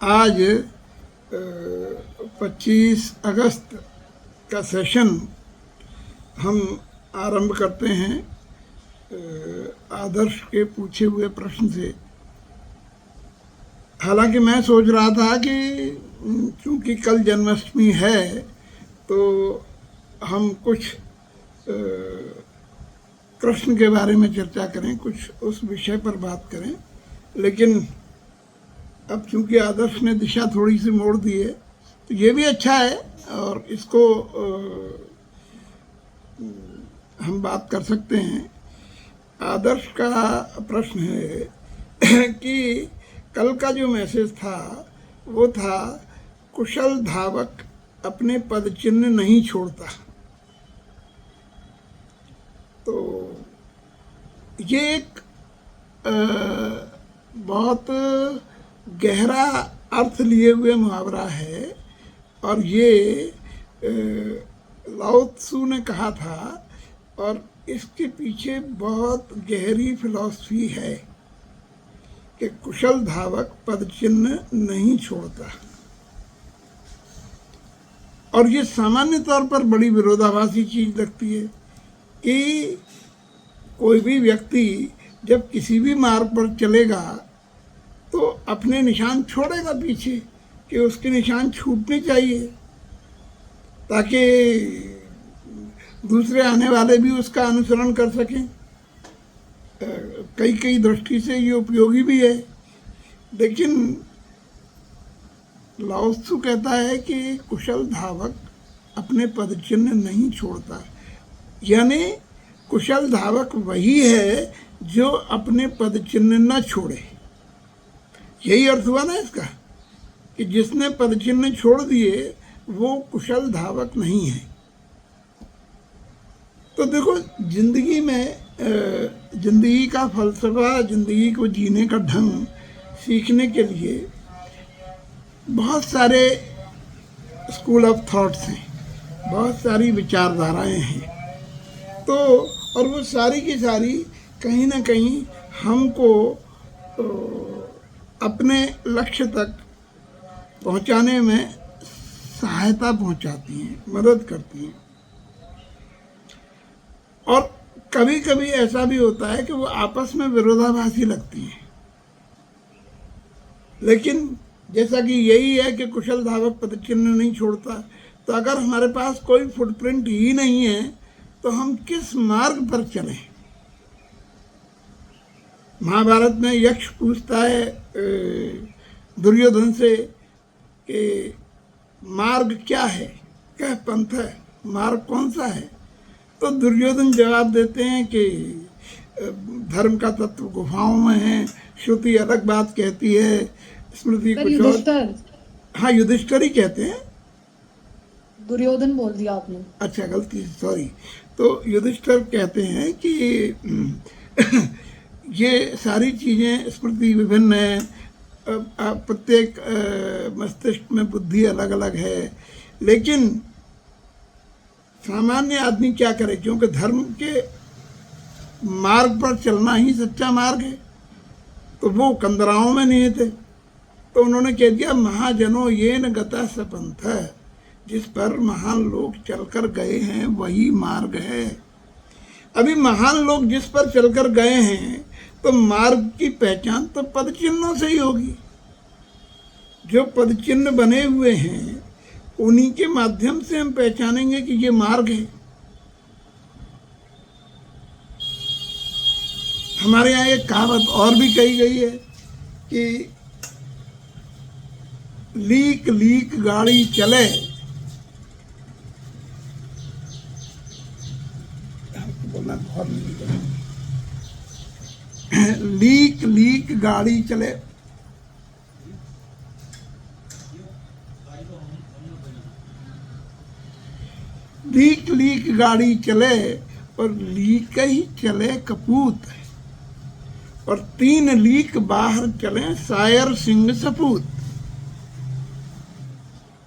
आज 25 अगस्त का सेशन हम आरंभ करते हैं आदर्श के पूछे हुए प्रश्न से। हालांकि मैं सोच रहा था कि चूंकि कल जन्माष्टमी है तो हम कुछ कृष्ण के बारे में चर्चा करें, कुछ उस विषय पर बात करें, लेकिन अब चूंकि आदर्श ने दिशा थोड़ी सी मोड़ दी है तो ये भी अच्छा है और इसको हम बात कर सकते हैं। आदर्श का प्रश्न है कि कल का जो मैसेज था वो था कुशल धावक अपने पद चिन्ह नहीं छोड़ता। तो ये एक बहुत गहरा अर्थ लिए हुए मुहावरा है और ये लाओ त्सु ने कहा था और इसके पीछे बहुत गहरी फिलॉसफी है कि कुशल धावक पद चिन्ह नहीं छोड़ता। और ये सामान्य तौर पर बड़ी विरोधाभासी चीज लगती है कि कोई भी व्यक्ति जब किसी भी मार्ग पर चलेगा तो अपने निशान छोड़ेगा पीछे कि उसके निशान छूटने चाहिए ताकि दूसरे आने वाले भी उसका अनुसरण कर सकें। कई दृष्टि से ये उपयोगी भी है, लेकिन लाओ त्सु कहता है कि कुशल धावक अपने पद चिन्ह नहीं छोड़ता। यानी कुशल धावक वही है जो अपने पद चिन्ह न छोड़े। यही अर्थ हुआ ना इसका कि जिसने पद चिन्ह छोड़ दिए वो कुशल धावक नहीं है। तो देखो, जिंदगी में जिंदगी का फलसफा, जिंदगी को जीने का ढंग सीखने के लिए बहुत सारे स्कूल ऑफ थॉट्स हैं, बहुत सारी विचारधाराएं हैं। तो और वो सारी की सारी कहीं ना कहीं हमको अपने लक्ष्य तक पहुंचाने में सहायता पहुंचाती हैं, मदद करती हैं। और कभी कभी ऐसा भी होता है कि वो आपस में विरोधाभासी लगती हैं, लेकिन जैसा कि यही है कि कुशल धावक पद चिन्ह नहीं छोड़ता, तो अगर हमारे पास कोई फुटप्रिंट ही नहीं है तो हम किस मार्ग पर चलें। महाभारत में यक्ष पूछता है दुर्योधन से कि मार्ग क्या है, क्या पंथ है, मार्ग कौन सा है। तो दुर्योधन जवाब देते हैं कि धर्म का तत्व गुफाओं में है, श्रुति अलग बात कहती है, स्मृति कुछ और। हाँ, युधिष्ठिर ही कहते हैं, दुर्योधन बोल दिया आपने। अच्छा, गलती, सॉरी। तो युधिष्ठिर कहते हैं कि ये सारी चीज़ें स्मृति विभिन्न है, प्रत्येक मस्तिष्क में बुद्धि अलग अलग है, लेकिन सामान्य आदमी क्या करे, क्योंकि धर्म के मार्ग पर चलना ही सच्चा मार्ग है। तो वो कंदराओं में नहीं थे, तो उन्होंने कह दिया महाजनों ये न गता सपंथ है, जिस पर महान लोग चलकर गए हैं वही मार्ग है। अभी महान लोग जिस पर चलकर गए हैं तो मार्ग की पहचान तो पद चिन्हों से ही होगी। जो पद चिन्ह बने हुए हैं उन्हीं के माध्यम से हम पहचानेंगे कि ये मार्ग है। हमारे यहाँ एक कहावत और भी कही गई है कि लीक लीक गाड़ी चले, बोलना बहुत लीक लीक गाड़ी चले, लीक लीक गाड़ी चले और लीक ही चले कपूत, और 3 लीक बाहर चले शायर सिंह सपूत।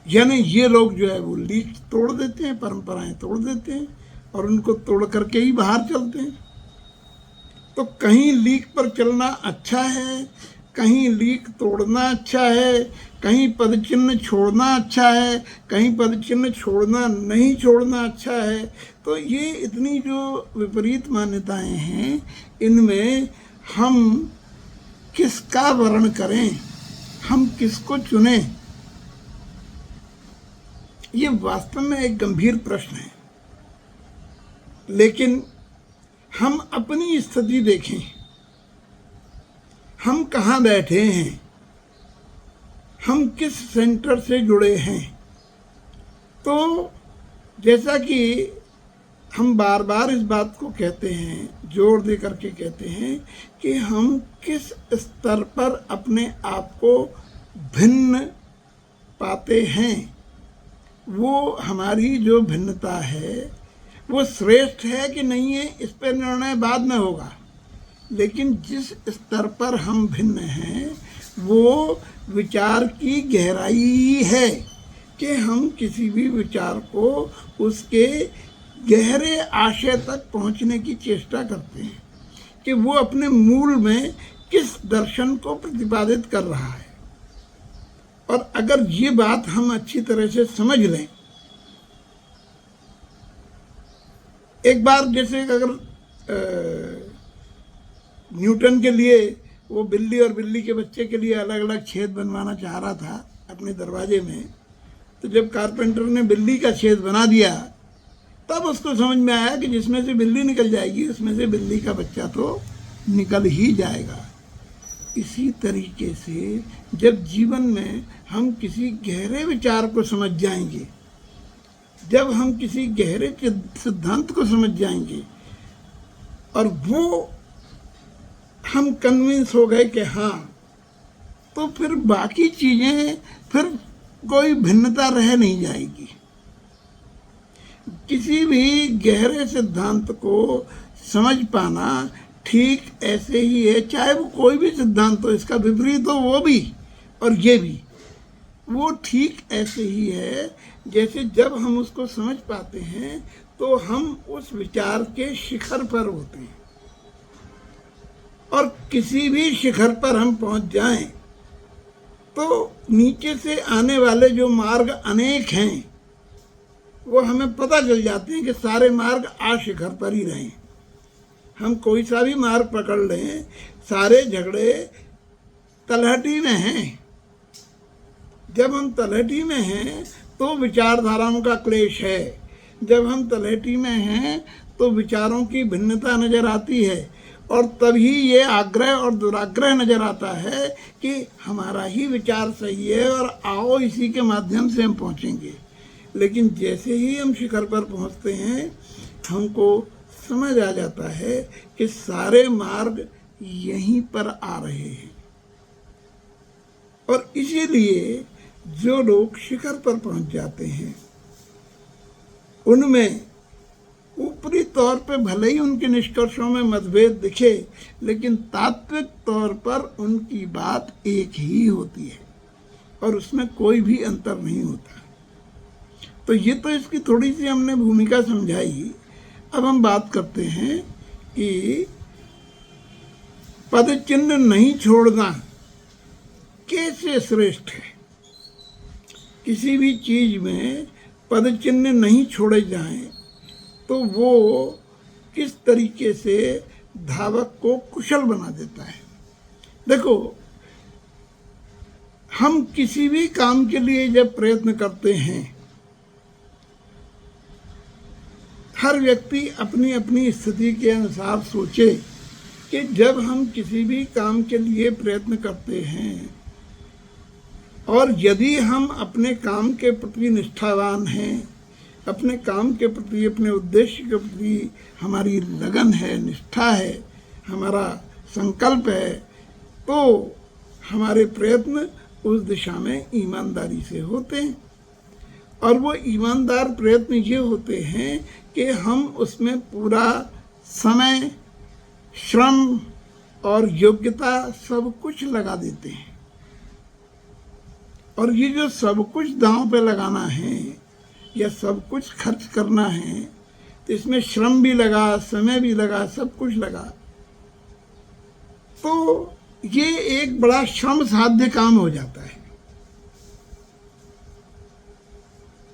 यानी ये लोग जो है वो लीक तोड़ देते हैं, परंपराएं तोड़ देते हैं और उनको तोड़ करके ही बाहर चलते हैं। तो कहीं लीक पर चलना अच्छा है कहीं लीक तोड़ना अच्छा है, कहीं पद चिन्ह छोड़ना अच्छा है, कहीं पद चिन्ह छोड़ना नहीं छोड़ना अच्छा है। तो ये इतनी जो विपरीत मान्यताएं हैं, इनमें हम किसका वर्ण करें, हम किसको चुनें, ये वास्तव में एक गंभीर प्रश्न है। लेकिन हम अपनी स्थिति देखें, हम कहाँ बैठे हैं, हम किस सेंटर से जुड़े हैं। तो जैसा कि हम बार बार इस बात को कहते हैं, जोर दे करके कहते हैं कि हम किस स्तर पर अपने आप को भिन्न पाते हैं, वो हमारी जो भिन्नता है वो श्रेष्ठ है कि नहीं है, इस पर निर्णय बाद में होगा। लेकिन जिस स्तर पर हम भिन्न हैं वो विचार की गहराई है कि हम किसी भी विचार को उसके गहरे आशय तक पहुंचने की चेष्टा करते हैं कि वो अपने मूल में किस दर्शन को प्रतिपादित कर रहा है। और अगर ये बात हम अच्छी तरह से समझ लें, एक बार जैसे अगर न्यूटन के लिए वो बिल्ली और बिल्ली के बच्चे के लिए अलग अलग छेद बनवाना चाह रहा था अपने दरवाजे में, तो जब कारपेंटर ने बिल्ली का छेद बना दिया तब उसको समझ में आया कि जिसमें से बिल्ली निकल जाएगी उसमें से बिल्ली का बच्चा तो निकल ही जाएगा। इसी तरीके से जब जीवन में हम किसी गहरे विचार को समझ जाएंगे, जब हम किसी गहरे सिद्धांत को समझ जाएंगे और वो हम कन्विंस हो गए कि हाँ, तो फिर बाकी चीज़ें, फिर कोई भिन्नता रह नहीं जाएगी। किसी भी गहरे सिद्धांत को समझ पाना ठीक ऐसे ही है, चाहे वो कोई भी सिद्धांत हो, इसका विपरीत हो वो भी और ये भी, वो ठीक ऐसे ही है जैसे जब हम उसको समझ पाते हैं तो हम उस विचार के शिखर पर होते हैं। और किसी भी शिखर पर हम पहुंच जाएं तो नीचे से आने वाले जो मार्ग अनेक हैं वो हमें पता चल जाते हैं कि सारे मार्ग आज शिखर पर ही रहें। हम कोई सा भी मार्ग पकड़ लें, सारे झगड़े तलहटी में हैं। जब हम तलहटी में हैं तो विचारधाराओं का क्लेश है, जब हम तलहटी में हैं तो विचारों की भिन्नता नज़र आती है, और तभी ये आग्रह और दुराग्रह नज़र आता है कि हमारा ही विचार सही है और आओ इसी के माध्यम से हम पहुँचेंगे। लेकिन जैसे ही हम शिखर पर पहुँचते हैं हमको समझ आ जाता है कि सारे मार्ग यहीं पर आ रहे हैं। और इसीलिए जो लोग शिखर पर पहुँच जाते हैं उनमें ऊपरी तौर पे भले ही उनके निष्कर्षों में मतभेद दिखे, लेकिन तात्विक तौर पर उनकी बात एक ही होती है और उसमें कोई भी अंतर नहीं होता। तो ये तो इसकी थोड़ी सी हमने भूमिका समझाई। अब हम बात करते हैं कि पद चिन्ह नहीं छोड़ना कैसे श्रेष्ठ है। किसी भी चीज में पद चिन्ह नहीं छोड़े जाएं तो वो किस तरीके से धावक को कुशल बना देता है। देखो, हम किसी भी काम के लिए जब प्रयत्न करते हैं, हर व्यक्ति अपनी अपनी स्थिति के अनुसार सोचे कि जब हम किसी भी काम के लिए प्रयत्न करते हैं और यदि हम अपने काम के प्रति निष्ठावान हैं, अपने काम के प्रति, अपने उद्देश्य के प्रति हमारी लगन है, निष्ठा है, हमारा संकल्प है, तो हमारे प्रयत्न उस दिशा में ईमानदारी से होते हैं। और वो ईमानदार प्रयत्न ये होते हैं कि हम उसमें पूरा समय, श्रम और योग्यता सब कुछ लगा देते हैं। और ये जो सब कुछ दांव पे लगाना है या सब कुछ खर्च करना है, तो इसमें श्रम भी लगा, समय भी लगा, सब कुछ लगा। तो ये एक बड़ा श्रम साध्य काम हो जाता है।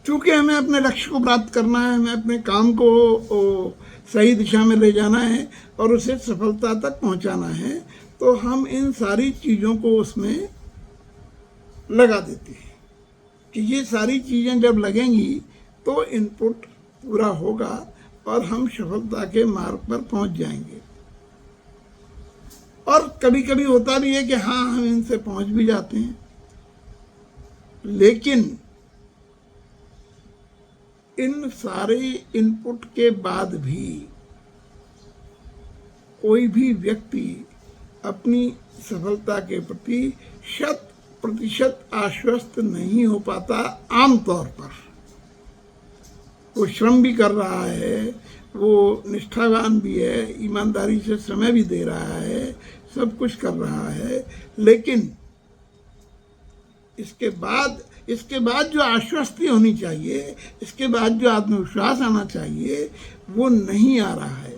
क्योंकि हमें अपने लक्ष्य को प्राप्त करना है, हमें अपने काम को सही दिशा में ले जाना है और उसे सफलता तक पहुंचाना है, तो हम इन सारी चीज़ों को उसमें लगा देते हैं कि ये सारी चीज़ें जब लगेंगी तो इनपुट पूरा होगा और हम सफलता के मार्ग पर पहुंच जाएंगे। और कभी कभी होता भी है कि हाँ, हम इनसे पहुंच भी जाते हैं, लेकिन इन सारे इनपुट के बाद भी कोई भी व्यक्ति अपनी सफलता के प्रति 100% आश्वस्त नहीं हो पाता। आमतौर पर वो श्रम भी कर रहा है, वो निष्ठावान भी है, ईमानदारी से समय भी दे रहा है, सब कुछ कर रहा है, लेकिन इसके बाद जो आश्वस्ति होनी चाहिए, इसके बाद जो आत्मविश्वास आना चाहिए, वो नहीं आ रहा है।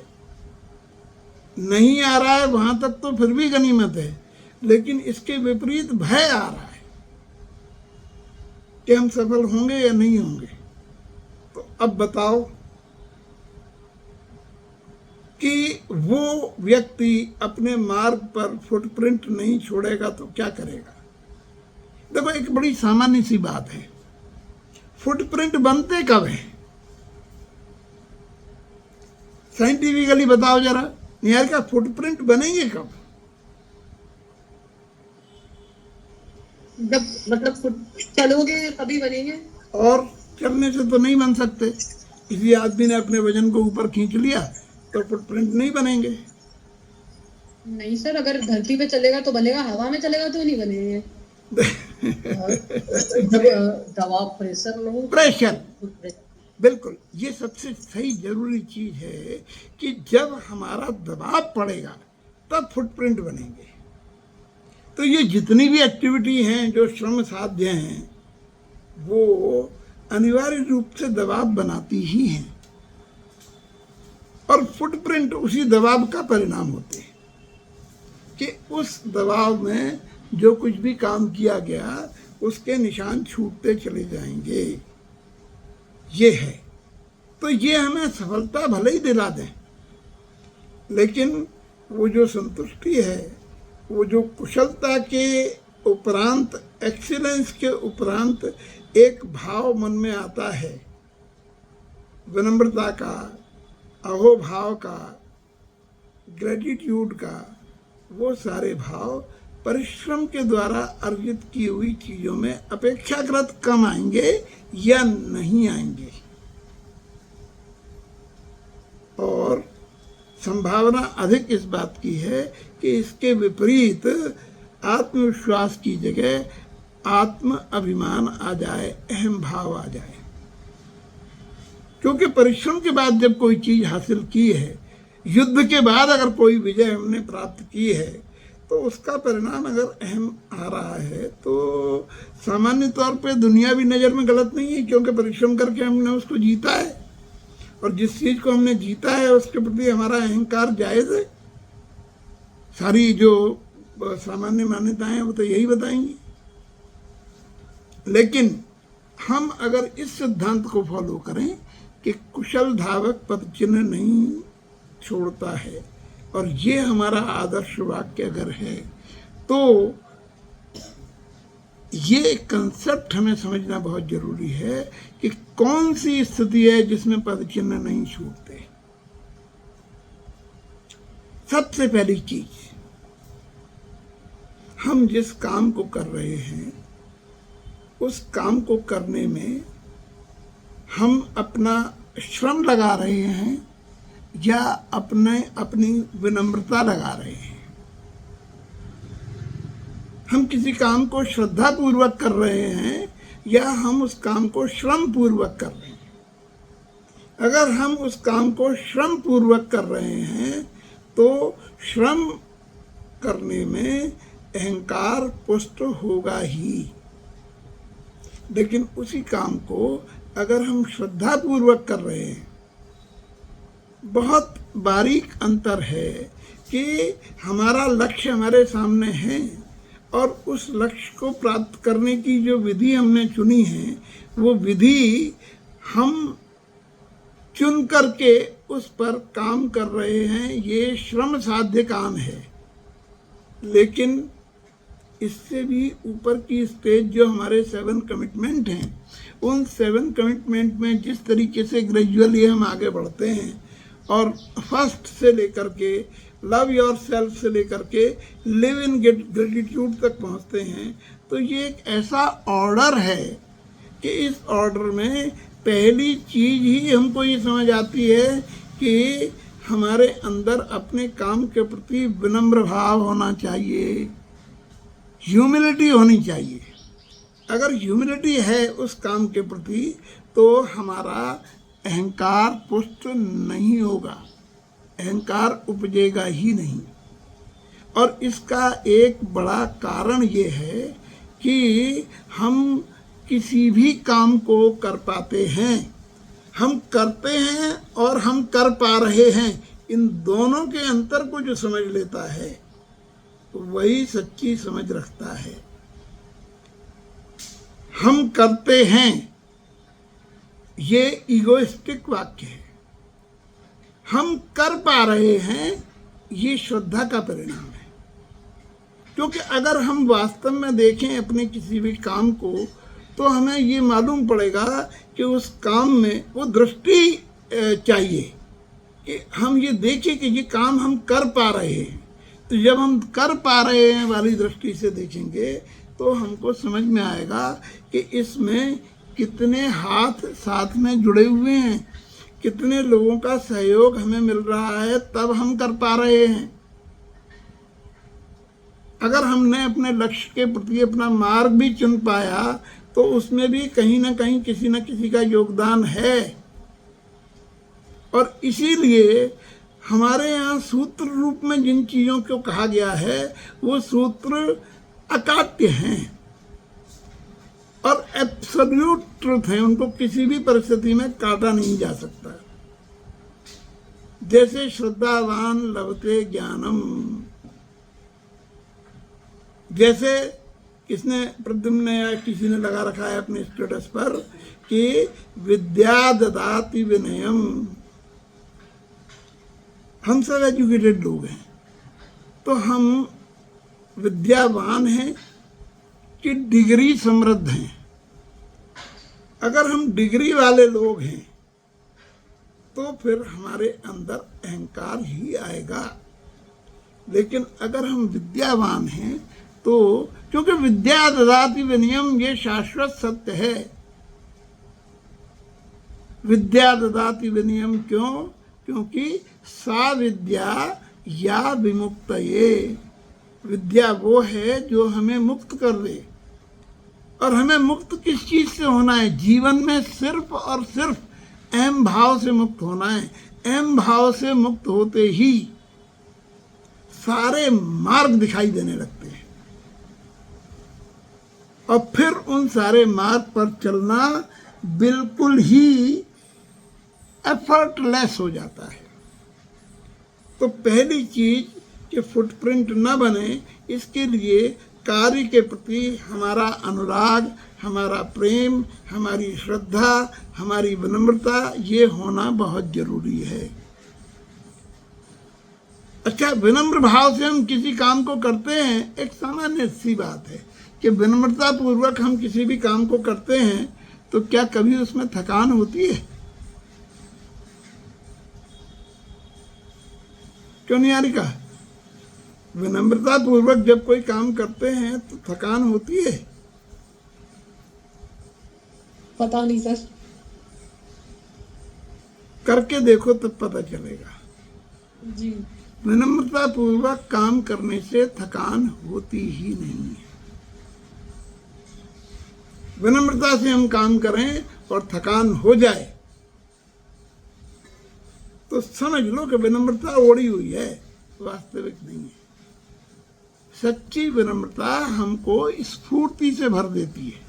नहीं आ रहा है वहां तक तो फिर भी गनीमत है, लेकिन इसके विपरीत भय आ रहा है कि हम सफल होंगे या नहीं होंगे। तो अब बताओ कि वो व्यक्ति अपने मार्ग पर फुटप्रिंट नहीं छोड़ेगा तो क्या करेगा। देखो, एक बड़ी सामान्य सी बात है, फुटप्रिंट बनते कब है? साइंटिफिकली बताओ जरा, निहारिका, फुटप्रिंट बनेंगे कब? जब मतलब चलोगे तभी बनेंगे। और चलने से तो नहीं बन सकते। किसी आदमी ने अपने वजन को ऊपर खींच लिया तो फुटप्रिंट नहीं बनेंगे। नहीं सर, अगर धरती पे चलेगा तो बनेगा, हवा में चलेगा तो नहीं बनेंगे। जब दबाव प्रेशर लो, प्रेशर, बिल्कुल, ये सबसे सही जरूरी चीज है कि जब हमारा दबाव पड़ेगा तब फुटप्रिंट बनेंगे। तो ये जितनी भी एक्टिविटी हैं जो श्रम साध्य हैं, वो अनिवार्य रूप से दबाव बनाती ही हैं और फुटप्रिंट उसी दबाव का परिणाम होते हैं कि उस दबाव में जो कुछ भी काम किया गया उसके निशान छूटते चले जाएंगे। ये है। तो ये हमें सफलता भले ही दिला दें, लेकिन वो जो संतुष्टि है, वो जो कुशलता के उपरांत, एक्सीलेंस के उपरांत एक भाव मन में आता है, विनम्रता का, अहोभाव का, ग्रेटिट्यूड का, वो सारे भाव परिश्रम के द्वारा अर्जित की हुई चीजों में अपेक्षाकृत कम आएंगे या नहीं आएंगे। और संभावना अधिक इस बात की है कि इसके विपरीत आत्मविश्वास की जगह आत्म अभिमान आ जाए, अहम भाव आ जाए। क्योंकि परिश्रम के बाद जब कोई चीज हासिल की है, युद्ध के बाद अगर कोई विजय हमने प्राप्त की है, तो उसका परिणाम अगर अहम आ रहा है तो सामान्य तौर पे दुनिया भी नज़र में गलत नहीं है, क्योंकि परिश्रम करके हमने उसको जीता है और जिस चीज़ को हमने जीता है उसके प्रति हमारा अहंकार जायज़ है। सारी जो सामान्य मान्यताएं हैं वो तो यही बताएंगी। लेकिन हम अगर इस सिद्धांत को फॉलो करें कि कुशल धावक पद चिन्ह नहीं छोड़ता है, और ये हमारा आदर्श वाक्य अगर है, तो ये कंसेप्ट हमें समझना बहुत जरूरी है कि कौन सी स्थिति है जिसमें पद चिन्ह नहीं छूटते। सबसे पहली चीज, हम जिस काम को कर रहे हैं उस काम को करने में हम अपना श्रम लगा रहे हैं या अपनी विनम्रता लगा रहे हैं। हम किसी काम को श्रद्धा पूर्वक कर रहे हैं या हम उस काम को श्रम पूर्वक कर रहे हैं। अगर हम उस काम को श्रम पूर्वक कर रहे हैं तो श्रम करने में अहंकार पुष्ट होगा ही। लेकिन उसी काम को अगर हम श्रद्धा पूर्वक कर रहे हैं, बहुत बारीक अंतर है कि हमारा लक्ष्य हमारे सामने है और उस लक्ष्य को प्राप्त करने की जो विधि हमने चुनी है वो विधि हम चुन करके उस पर काम कर रहे हैं। ये श्रम साध्य काम है, लेकिन इससे भी ऊपर की स्टेज जो हमारे 7 कमिटमेंट हैं, उन 7 कमिटमेंट में जिस तरीके से ग्रेजुअली हम आगे बढ़ते हैं और फर्स्ट से लेकर के लव योर सेल्फ से लेकर के लिव इन ग्रेटिट्यूड तक पहुंचते हैं, तो ये एक ऐसा ऑर्डर है कि इस ऑर्डर में पहली चीज ही हमको ये समझ आती है कि हमारे अंदर अपने काम के प्रति विनम्र भाव होना चाहिए, ह्यूमिलिटी होनी चाहिए। अगर ह्यूमिलिटी है उस काम के प्रति तो हमारा अहंकार पुष्ट नहीं होगा, अहंकार उपजेगा ही नहीं। और इसका एक बड़ा कारण ये है कि हम किसी भी काम को कर पाते हैं, हम करते हैं और हम कर पा रहे हैं, इन दोनों के अंतर को जो समझ लेता है वही सच्ची समझ रखता है। हम करते हैं ये ईगोइस्टिक वाक्य है, हम कर पा रहे हैं ये श्रद्धा का परिणाम है। क्योंकि अगर हम वास्तव में देखें अपने किसी भी काम को तो हमें ये मालूम पड़ेगा कि उस काम में वो दृष्टि चाहिए कि हम ये देखें कि ये काम हम कर पा रहे हैं। तो जब हम कर पा रहे हैं वाली दृष्टि से देखेंगे तो हमको समझ में आएगा कि इसमें कितने हाथ साथ में जुड़े हुए हैं, कितने लोगों का सहयोग हमें मिल रहा है, तब हम कर पा रहे हैं। अगर हमने अपने लक्ष्य के प्रति अपना मार्ग भी चुन पाया तो उसमें भी कहीं ना कहीं किसी न किसी का योगदान है। और इसीलिए हमारे यहाँ सूत्र रूप में जिन चीज़ों को कहा गया है वो सूत्र अकाट्य हैं और एब्सोल्यूट ट्रुथ है, उनको किसी भी परिस्थिति में काटा नहीं जा सकता। जैसे श्रद्धावान लभते ज्ञानम, जैसे किसने प्रद्युम्न ने या किसी ने लगा रखा है अपने स्टेटस पर कि विद्या ददाति विनयम। हम सब एजुकेटेड लोग हैं तो हम विद्यावान हैं कि डिग्री समृद्ध हैं। अगर हम डिग्री वाले लोग हैं तो फिर हमारे अंदर अहंकार ही आएगा। लेकिन अगर हम विद्यावान हैं तो क्योंकि विद्या ददाति विनयम ये शाश्वत सत्य है। विद्या ददाति विनयम क्यों? क्योंकि सा विद्या या विमुक्तये, विद्या वो है जो हमें मुक्त कर दे। और हमें मुक्त किस चीज से होना है? जीवन में सिर्फ और सिर्फ अहम भाव से मुक्त होना है। अहम भाव से मुक्त होते ही सारे मार्ग दिखाई देने लगते हैं और फिर उन सारे मार्ग पर चलना बिल्कुल ही एफर्टलेस हो जाता है। तो पहली चीज कि फुटप्रिंट न बने, इसके लिए कार्य के प्रति हमारा अनुराग, हमारा प्रेम, हमारी श्रद्धा, हमारी विनम्रता ये होना बहुत जरूरी है। अच्छा, विनम्र भाव से हम किसी काम को करते हैं, एक सामान्य सी बात है कि विनम्रता पूर्वक हम किसी भी काम को करते हैं तो क्या कभी उसमें थकान होती है? क्यों नहीं यारिका? विनम्रता पूर्वक जब कोई काम करते हैं तो थकान होती है? पता नहीं सर, करके देखो तब पता चलेगा। जी विनम्रता पूर्वक काम करने से थकान होती ही नहीं है। विनम्रता से हम काम करें और थकान हो जाए तो समझ लो कि विनम्रता ओढ़ी हुई है, वास्तविक नहीं है। सच्ची विनम्रता हमको स्फूर्ति से भर देती है।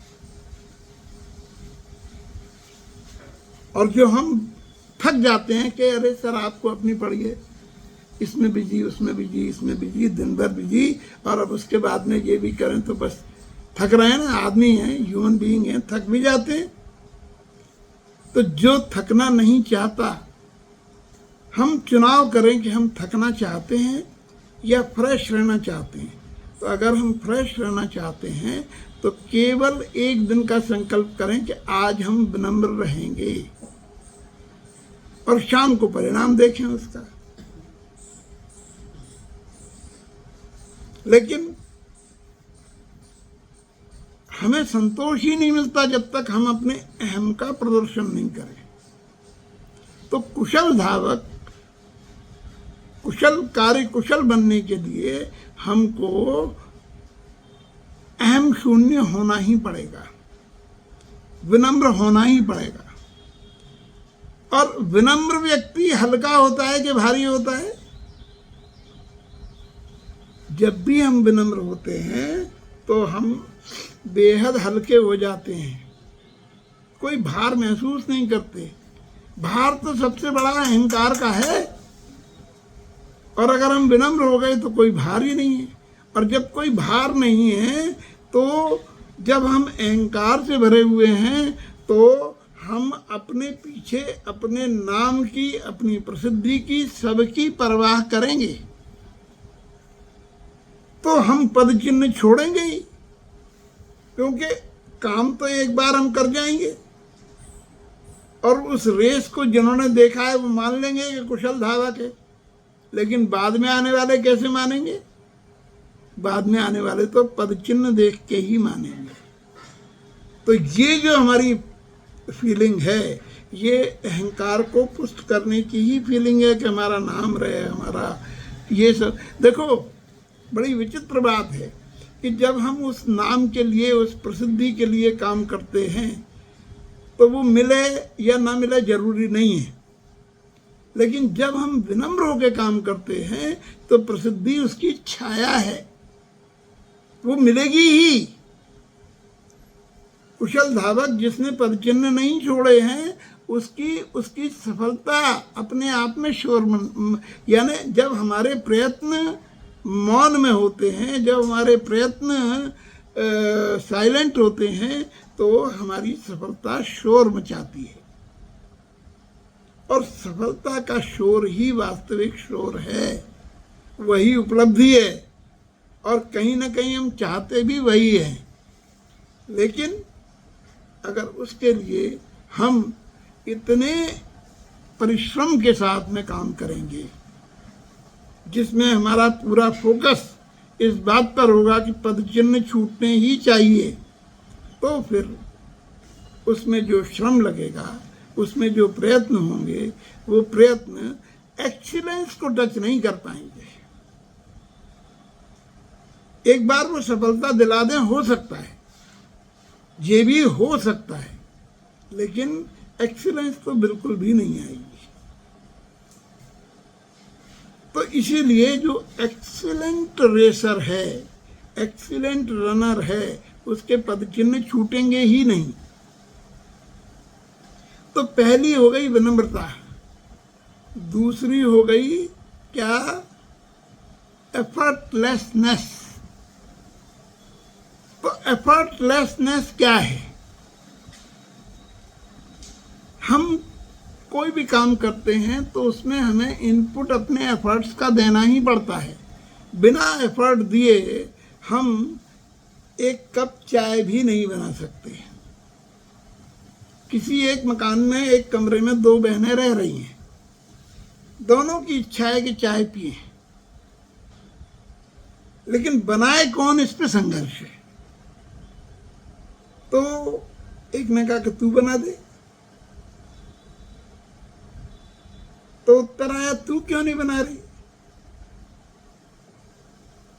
और जो हम थक जाते हैं कि अरे सर आपको अपनी पड़ी है, इसमें बिजी, उसमें बिजी, इसमें बिजी, दिन भर बिजी, और अब उसके बाद में ये भी करें तो बस थक रहे हैं ना, आदमी हैं, ह्यूमन बीइंग हैं, थक भी जाते हैं। तो जो थकना नहीं चाहता, हम चुनाव करें कि हम थकना चाहते हैं या फ्रेश रहना चाहते हैं। तो अगर हम फ्रेश रहना चाहते हैं तो केवल एक दिन का संकल्प करें कि आज हम विनम्र रहेंगे, और शाम को परिणाम देखें उसका। लेकिन हमें संतोष ही नहीं मिलता जब तक हम अपने अहम का प्रदर्शन नहीं करें। तो कुशल धावक, कुशल कार्य कुशल बनने के लिए हमको अहम शून्य होना ही पड़ेगा, विनम्र होना ही पड़ेगा। और विनम्र व्यक्ति हल्का होता है कि भारी होता है? जब भी हम विनम्र होते हैं तो हम बेहद हल्के हो जाते हैं, कोई भार महसूस नहीं करते। भार तो सबसे बड़ा अहंकार का है, और अगर हम विनम्र हो गए तो कोई भार ही नहीं है। और जब कोई भार नहीं है तो जब हम अहंकार से भरे हुए हैं तो हम अपने पीछे अपने नाम की, अपनी प्रसिद्धि की, सबकी परवाह करेंगे, तो हम पद चिन्ह छोड़ेंगे ही, क्योंकि काम तो एक बार हम कर जाएंगे। और उस रेस को जिन्होंने देखा है वो मान लेंगे कि कुशल धावक है, लेकिन बाद में आने वाले कैसे मानेंगे? बाद में आने वाले तो पद चिन्ह देख के ही मानेंगे। तो ये जो हमारी फीलिंग है, ये अहंकार को पुष्ट करने की ही फीलिंग है कि हमारा नाम रहे, हमारा ये सब। देखो, बड़ी विचित्र बात है कि जब हम उस नाम के लिए, उस प्रसिद्धि के लिए काम करते हैं तो वो मिले या ना मिले जरूरी नहीं है। लेकिन जब हम विनम्र होकर काम करते हैं तो प्रसिद्धि उसकी छाया है, वो मिलेगी ही। कुशल धावक जिसने पदचिन्ह नहीं छोड़े हैं उसकी सफलता अपने आप में यानी जब हमारे प्रयत्न मौन में होते हैं, जब हमारे प्रयत्न साइलेंट होते हैं, तो हमारी सफलता शोर मचाती है। और सफलता का शोर ही वास्तविक शोर है, वही उपलब्धि है, और कहीं ना कहीं हम चाहते भी वही हैं। लेकिन अगर उसके लिए हम इतने परिश्रम के साथ में काम करेंगे जिसमें हमारा पूरा फोकस इस बात पर होगा कि पद चिन्ह छूटने ही चाहिए, तो फिर उसमें जो श्रम लगेगा, उसमें जो प्रयत्न होंगे, वो प्रयत्न एक्सीलेंस को टच नहीं कर पाएंगे। एक बार वो सफलता दिला दें, हो सकता है, ये भी हो सकता है, लेकिन एक्सीलेंस तो बिल्कुल भी नहीं आएगी। तो इसीलिए जो एक्सीलेंट रेसर है, एक्सीलेंट रनर है, उसके पद चिन्ह छूटेंगे ही नहीं। तो पहली हो गई विनम्रता, दूसरी हो गई क्या? एफर्टलेसनेस। तो एफर्टलेसनेस क्या है? हम कोई भी काम करते हैं तो उसमें हमें इनपुट अपने एफर्ट्स का देना ही पड़ता है। बिना एफर्ट दिए हम एक कप चाय भी नहीं बना सकते। किसी एक मकान में, एक कमरे में दो बहनें रह रही हैं, दोनों की इच्छा है कि चाय पिए, लेकिन बनाए कौन, इस पे संघर्ष है। तो एक ने कहा कि तू बना दे, तो उत्तर आया तू क्यों नहीं बना रही?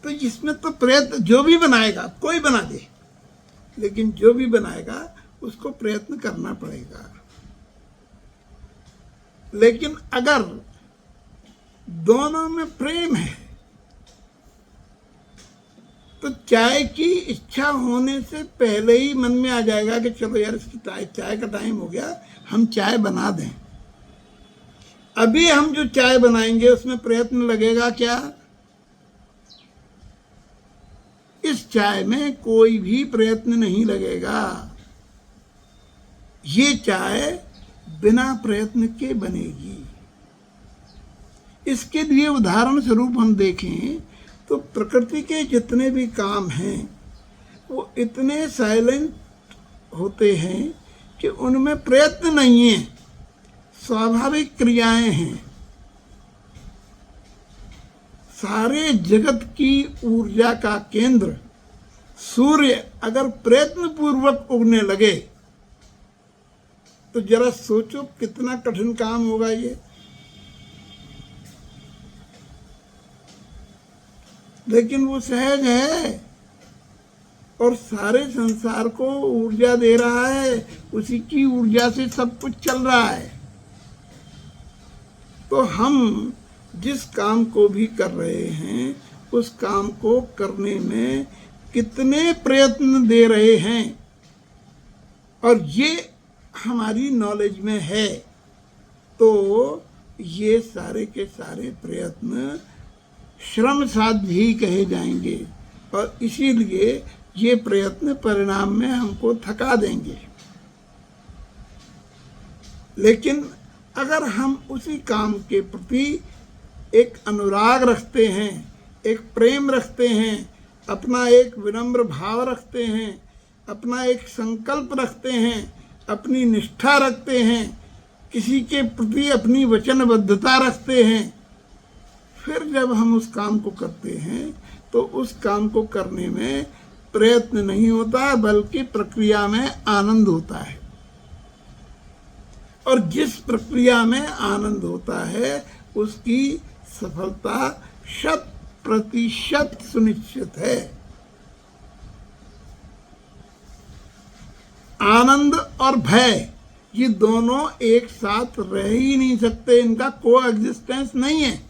तो इसमें तो प्रयत्न, जो भी बनाएगा, कोई बना दे, लेकिन जो भी बनाएगा उसको प्रयत्न करना पड़ेगा। लेकिन अगर दोनों में प्रेम है तो चाय की इच्छा होने से पहले ही मन में आ जाएगा कि चलो यार, इसकी चाय का टाइम हो गया, हम चाय बना दें। अभी हम जो चाय बनाएंगे उसमें प्रयत्न लगेगा क्या? इस चाय में कोई भी प्रयत्न नहीं लगेगा। ये चाय बिना प्रयत्न के बनेगी। इसके लिए उदाहरण स्वरूप हम देखें तो प्रकृति के जितने भी काम हैं वो इतने साइलेंट होते हैं कि उनमें प्रयत्न नहीं है, स्वाभाविक क्रियाएं हैं। सारे जगत की ऊर्जा का केंद्र सूर्य अगर प्रयत्न पूर्वक उगने लगे तो जरा सोचो कितना कठिन काम होगा ये। लेकिन वो सहज है और सारे संसार को ऊर्जा दे रहा है, उसी की ऊर्जा से सब कुछ चल रहा है। तो हम जिस काम को भी कर रहे हैं उस काम को करने में कितने प्रयत्न दे रहे हैं, और ये हमारी नॉलेज में है, तो ये सारे के सारे प्रयत्न श्रम साध्य ही कहे जाएंगे, और इसीलिए ये प्रयत्न परिणाम में हमको थका देंगे। लेकिन अगर हम उसी काम के प्रति एक अनुराग रखते हैं, एक प्रेम रखते हैं, अपना एक विनम्र भाव रखते हैं, अपना एक संकल्प रखते हैं, अपनी निष्ठा रखते हैं, किसी के प्रति अपनी वचनबद्धता रखते हैं, फिर जब हम उस काम को करते हैं तो उस काम को करने में प्रयत्न नहीं होता बल्कि प्रक्रिया में आनंद होता है। और जिस प्रक्रिया में आनंद होता है उसकी सफलता 100% सुनिश्चित है। आनंद और भय ये दोनों एक साथ रह ही नहीं सकते, इनका को एग्जिस्टेंस नहीं है।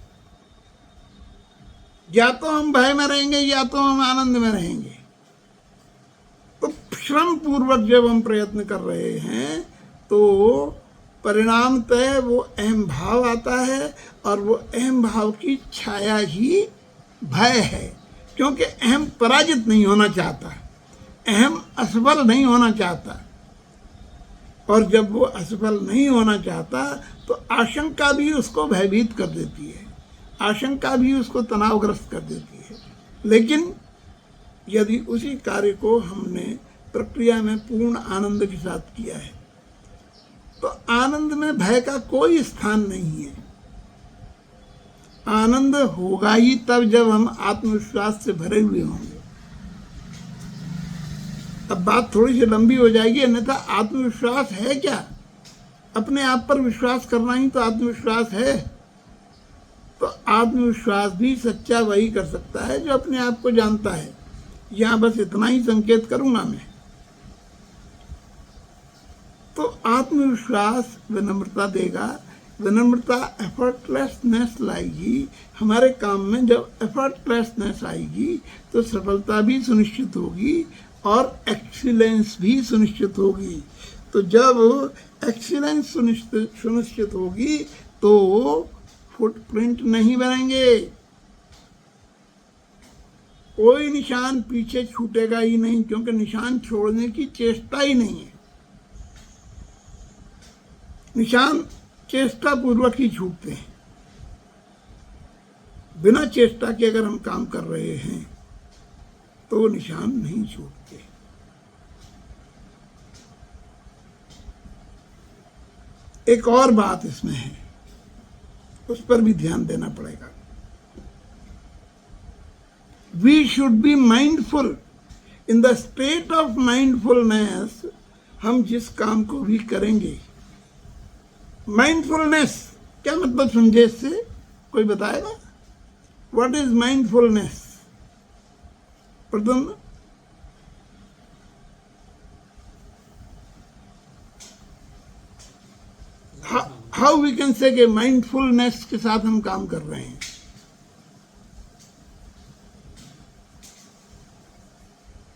या तो हम भय में रहेंगे या तो हम आनंद में रहेंगे। तो श्रम पूर्वक जब हम प्रयत्न कर रहे हैं तो परिणामतः वो अहम भाव आता है, और वो अहम भाव की छाया ही भय है, क्योंकि अहम पराजित नहीं होना चाहता, अहम असफल नहीं होना चाहता। और जब वो असफल नहीं होना चाहता तो आशंका भी उसको भयभीत कर देती है, आशंका भी उसको तनावग्रस्त कर देती है। लेकिन यदि उसी कार्य को हमने प्रक्रिया में पूर्ण आनंद के साथ किया है तो आनंद में भय का कोई स्थान नहीं है। आनंद होगा ही तब जब हम आत्मविश्वास से भरे हुए होंगे। अब बात थोड़ी सी लंबी हो जाएगी, अन्यथा आत्मविश्वास है क्या? अपने आप पर विश्वास करना ही तो आत्मविश्वास है। तो आत्मविश्वास भी सच्चा वही कर सकता है जो अपने आप को जानता है। यहाँ बस इतना ही संकेत करूंगा मैं। तो आत्मविश्वास विनम्रता देगा, विनम्रता एफर्टलेसनेस लाएगी हमारे काम में। जब एफर्टलेसनेस आएगी तो सफलता भी सुनिश्चित होगी और एक्सीलेंस भी सुनिश्चित होगी। तो जब एक्सीलेंस सुनिश्चित होगी तो फुटप्रिंट नहीं बनेंगे, कोई निशान पीछे छूटेगा ही नहीं, क्योंकि निशान छोड़ने की चेष्टा ही नहीं है। निशान चेष्टा पूर्वक ही छूटते हैं। बिना चेष्टा के अगर हम काम कर रहे हैं तो वो निशान नहीं छूटते। एक और बात इसमें है, उस पर भी ध्यान देना पड़ेगा। We should be mindful. In the state of mindfulness, हम जिस काम को भी करेंगे, माइंडफुलनेस क्या मतलब समझे इससे? कोई बताएगा? What is mindfulness? प्रथम how we can say कि माइंडफुलनेस के साथ हम काम कर रहे हैं।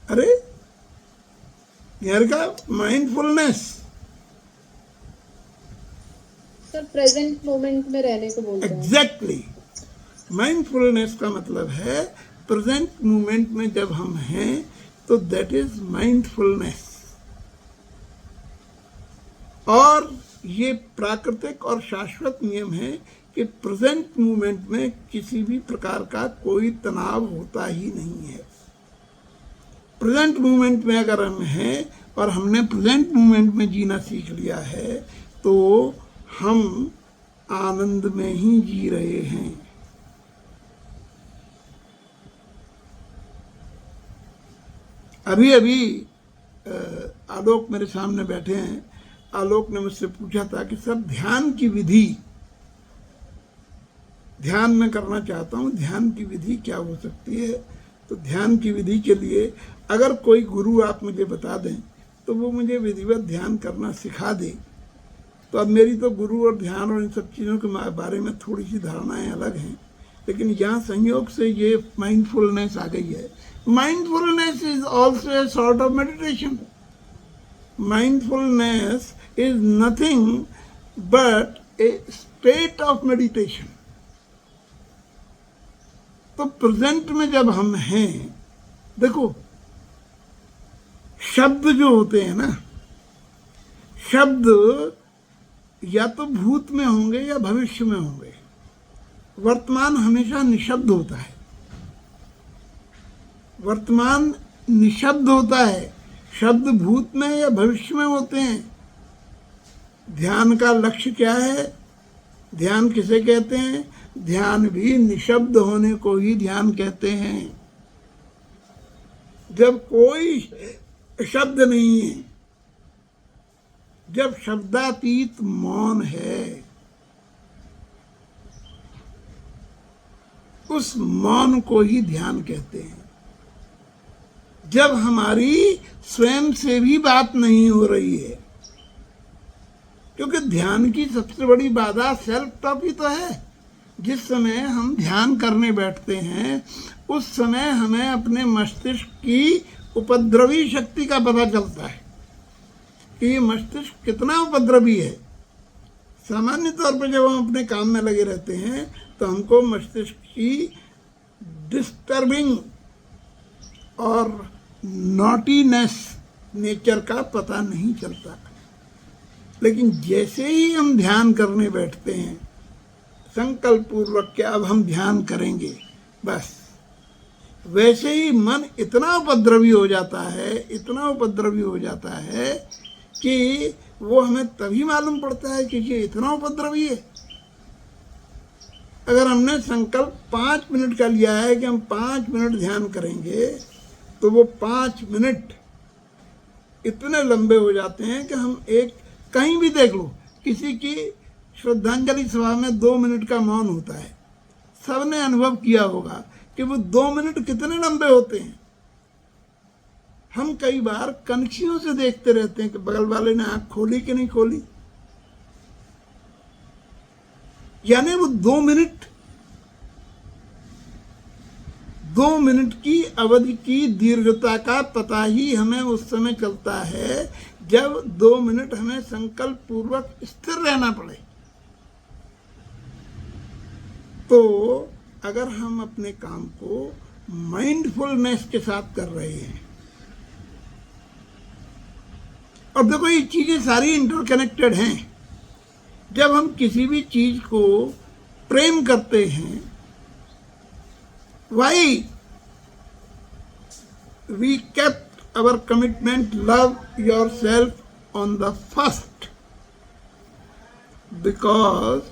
अरे यार का माइंडफुलनेस सर प्रेजेंट मोमेंट में रहने को बोलते हैं। एग्जैक्टली। माइंडफुलनेस का मतलब है प्रेजेंट मोमेंट में जब हम हैं तो दैट इज माइंडफुलनेस। और ये प्राकृतिक और शाश्वत नियम है कि प्रेजेंट मोमेंट में किसी भी प्रकार का कोई तनाव होता ही नहीं है। प्रेजेंट मोमेंट में अगर हम हैं और हमने प्रेजेंट मोमेंट में जीना सीख लिया है तो हम आनंद में ही जी रहे हैं। अभी अभी आलोक मेरे सामने बैठे हैं। आलोक ने मुझसे पूछा था कि सर ध्यान की विधि, ध्यान में करना चाहता हूँ, ध्यान की विधि क्या हो सकती है। तो ध्यान की विधि के लिए अगर कोई गुरु आप मुझे बता दें तो वो मुझे विधिवत ध्यान करना सिखा दे। तो अब मेरी तो गुरु और ध्यान और इन सब चीज़ों के बारे में थोड़ी सी धारणाएं अलग हैं, लेकिन यहाँ संयोग से ये माइंडफुलनेस आ गई है। Mindfulness is also a sort of meditation. Mindfulness is nothing but A state of meditation. तो प्रेजेंट में जब हम हैं, देखो शब्द जो होते हैं ना, शब्द या तो भूत में होंगे या भविष्य में होंगे। वर्तमान हमेशा निशब्द होता है। वर्तमान निशब्द होता है। शब्द भूत में या भविष्य में होते हैं। ध्यान का लक्ष्य क्या है? ध्यान किसे कहते हैं? ध्यान भी निशब्द होने को ही ध्यान कहते हैं। जब कोई शब्द नहीं है, जब शब्दातीत मौन है, उस मौन को ही ध्यान कहते हैं। जब हमारी स्वयं से भी बात नहीं हो रही है, क्योंकि ध्यान की सबसे बड़ी बाधा सेल्फ टॉक ही तो है। जिस समय हम ध्यान करने बैठते हैं उस समय हमें अपने मस्तिष्क की उपद्रवी शक्ति का पता चलता है कि ये मस्तिष्क कितना उपद्रवी है। सामान्य तौर पर जब हम अपने काम में लगे रहते हैं तो हमको मस्तिष्क की डिस्टर्बिंग और नॉटीनेस नेचर का पता नहीं चलता। लेकिन जैसे ही हम ध्यान करने बैठते हैं, संकल्प पूर्वक कि अब हम ध्यान करेंगे, बस वैसे ही मन इतना उपद्रवी हो जाता है, इतना उपद्रवी हो जाता है कि वो हमें तभी मालूम पड़ता है कि ये इतना उपद्रवी है। अगर हमने संकल्प 5 मिनट का लिया है कि हम 5 मिनट ध्यान करेंगे, तो वो 5 मिनट इतने लंबे हो जाते हैं कि हम कहीं भी देख लो, किसी की श्रद्धांजलि सभा में 2 मिनट का मौन होता है। सबने अनुभव किया होगा कि वो 2 मिनट कितने लंबे होते हैं। हम कई बार कनखियों से देखते रहते हैं कि बगल वाले ने आंख खोली कि नहीं खोली। यानी वो 2 मिनट की अवधि की दीर्घता का पता ही हमें उस समय चलता है जब 2 मिनट हमें संकल्प पूर्वक स्थिर रहना पड़े। तो अगर हम अपने काम को माइंडफुलनेस के साथ कर रहे हैं, और देखो ये चीजें सारी इंटरकनेक्टेड हैं। जब हम किसी भी चीज को प्रेम करते हैं, why we kept our commitment, love yourself on the first, because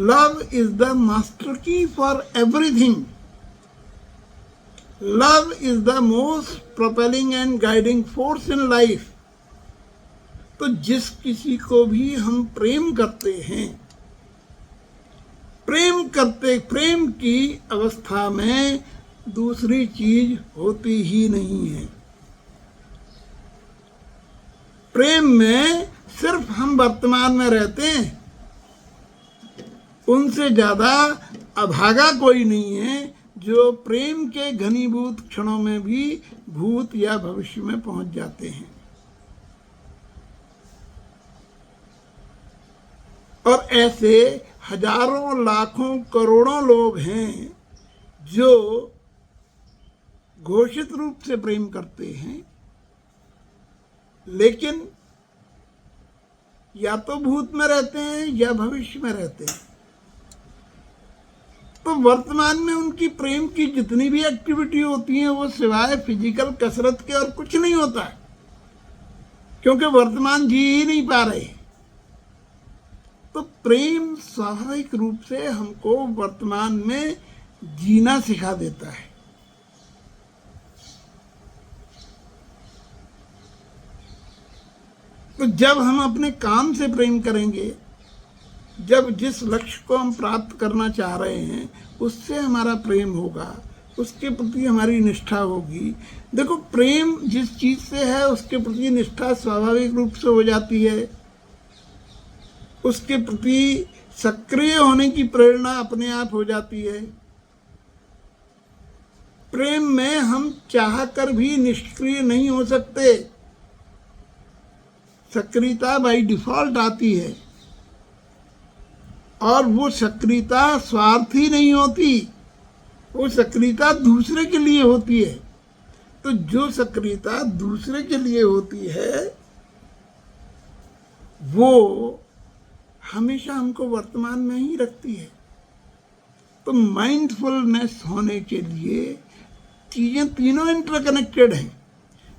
love is the master key for everything. Love is the most propelling and guiding force in life. तो जिस किसी को भी हम प्रेम करते हैं, प्रेम की अवस्था में दूसरी चीज होती ही नहीं है। प्रेम में सिर्फ हम वर्तमान में रहते हैं, उनसे ज्यादा अभागा कोई नहीं है जो प्रेम के घनीभूत क्षणों में भी भूत या भविष्य में पहुंच जाते हैं। और ऐसे हजारों लाखों करोड़ों लोग हैं जो घोषित रूप से प्रेम करते हैं, लेकिन या तो भूत में रहते हैं या भविष्य में रहते हैं। तो वर्तमान में उनकी प्रेम की जितनी भी एक्टिविटी होती है वो सिवाय फिजिकल कसरत के और कुछ नहीं होता है, क्योंकि वर्तमान जी ही नहीं पा रहे। तो प्रेम स्वाभाविक रूप से हमको वर्तमान में जीना सिखा देता है। तो जब हम अपने काम से प्रेम करेंगे, जब जिस लक्ष्य को हम प्राप्त करना चाह रहे हैं उससे हमारा प्रेम होगा, उसके प्रति हमारी निष्ठा होगी। देखो, प्रेम जिस चीज से है उसके प्रति निष्ठा स्वाभाविक रूप से हो जाती है, उसके प्रति सक्रिय होने की प्रेरणा अपने आप हो जाती है। प्रेम में हम चाहकर भी निष्क्रिय नहीं हो सकते, सक्रियता बाय डिफॉल्ट आती है, और वो सक्रियता स्वार्थी नहीं होती, वो सक्रियता दूसरे के लिए होती है। तो जो सक्रियता दूसरे के लिए होती है वो हमेशा हमको वर्तमान में ही रखती है। तो माइंडफुलनेस होने के लिए चीजें तीनों इंटरकनेक्टेड हैं।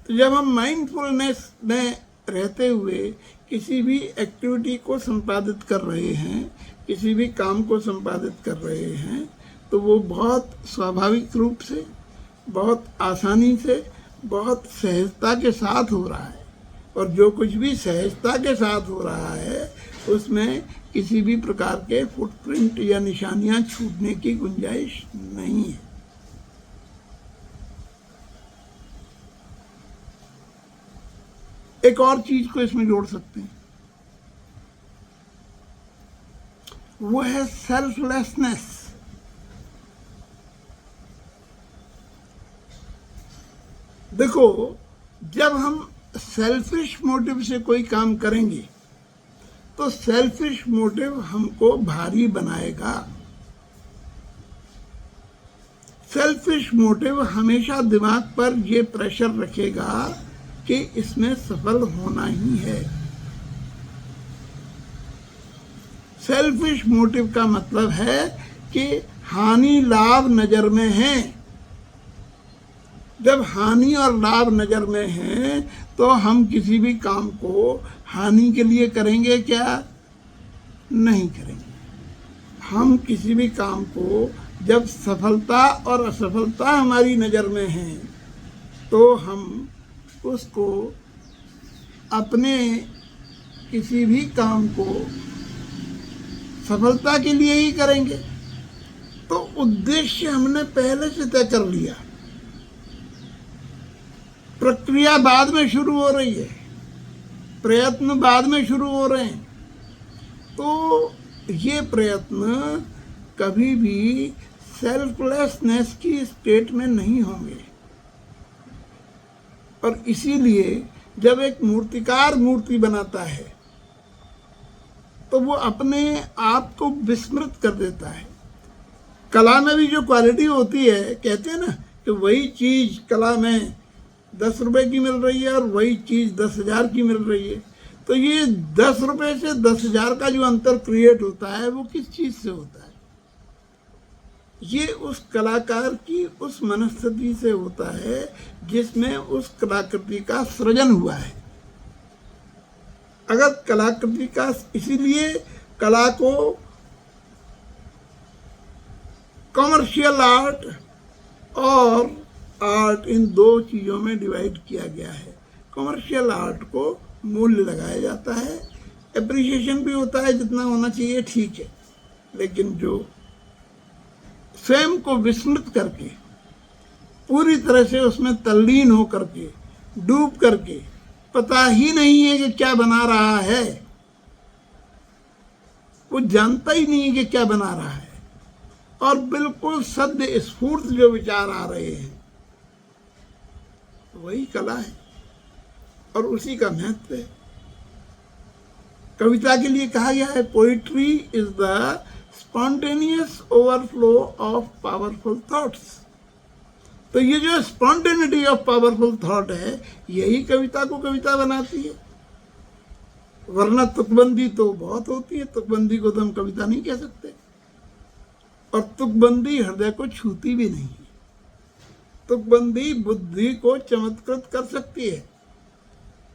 तो जब हम माइंडफुलनेस में रहते हुए किसी भी एक्टिविटी को संपादित कर रहे हैं, किसी भी काम को संपादित कर रहे हैं, तो वो बहुत स्वाभाविक रूप से, बहुत आसानी से, बहुत सहजता के साथ हो रहा है। और जो कुछ भी सहजता के साथ हो रहा है उसमें किसी भी प्रकार के फुटप्रिंट या निशानियां छूटने की गुंजाइश नहीं है। एक और चीज को इसमें जोड़ सकते हैं, वो है सेल्फलेसनेस। देखो, जब हम सेल्फिश मोटिव से कोई काम करेंगे तो सेल्फिश मोटिव हमको भारी बनाएगा। सेल्फिश मोटिव हमेशा दिमाग पर ये प्रेशर रखेगा कि इसमें सफल होना ही है। सेल्फिश मोटिव का मतलब है कि हानि लाभ नजर में है। जब हानि और लाभ नजर में है तो हम किसी भी काम को हानि के लिए करेंगे क्या? नहीं करेंगे। हम किसी भी काम को जब सफलता और असफलता हमारी नजर में है तो हम उसको, अपने किसी भी काम को सफलता के लिए ही करेंगे। तो उद्देश्य हमने पहले से तय कर लिया, प्रक्रिया बाद में शुरू हो रही है, प्रयत्न बाद में शुरू हो रहे हैं। तो ये प्रयत्न कभी भी सेल्फलेसनेस की स्टेट में नहीं होंगे। और इसीलिए जब एक मूर्तिकार मूर्ति बनाता है तो वो अपने आप को विस्मृत कर देता है। कला में भी जो क्वालिटी होती है, कहते हैं ना कि वही चीज कला में 10 रुपए की मिल रही है और वही चीज 10,000 की मिल रही है। तो ये 10 रुपए से 10,000 का जो अंतर क्रिएट होता है वो किस चीज से होता है? ये उस कलाकार की उस मनस्थिति से होता है जिसमें उस कलाकृति का सृजन हुआ है। अगर कलाकृति का, इसीलिए कला को कमर्शियल आर्ट और आर्ट, इन दो चीजों में डिवाइड किया गया है। कमर्शियल आर्ट को मूल्य लगाया जाता है, एप्रिसिएशन भी होता है जितना होना चाहिए, ठीक है। लेकिन जो स्वयं को विस्मृत करके, पूरी तरह से उसमें तल्लीन हो करके, डूब करके, पता ही नहीं है कि क्या बना रहा है, वो जानता ही नहीं है कि क्या बना रहा है, और बिल्कुल सद्य स्फूर्त जो विचार आ रहे हैं, वही कला है और उसी का महत्व है। कविता के लिए कहा गया है poetry is the spontaneous overflow of powerful thoughts. तो ये जो स्पॉन्टेनिटी ऑफ पावरफुल थॉट है, यही कविता को कविता बनाती है। वरना तुकबंदी तो बहुत होती है, तुकबंदी को तो हम कविता नहीं कह सकते, और तुकबंदी हृदय को छूती भी नहीं है। तुकबंदी बुद्धि को चमत्कृत कर सकती है।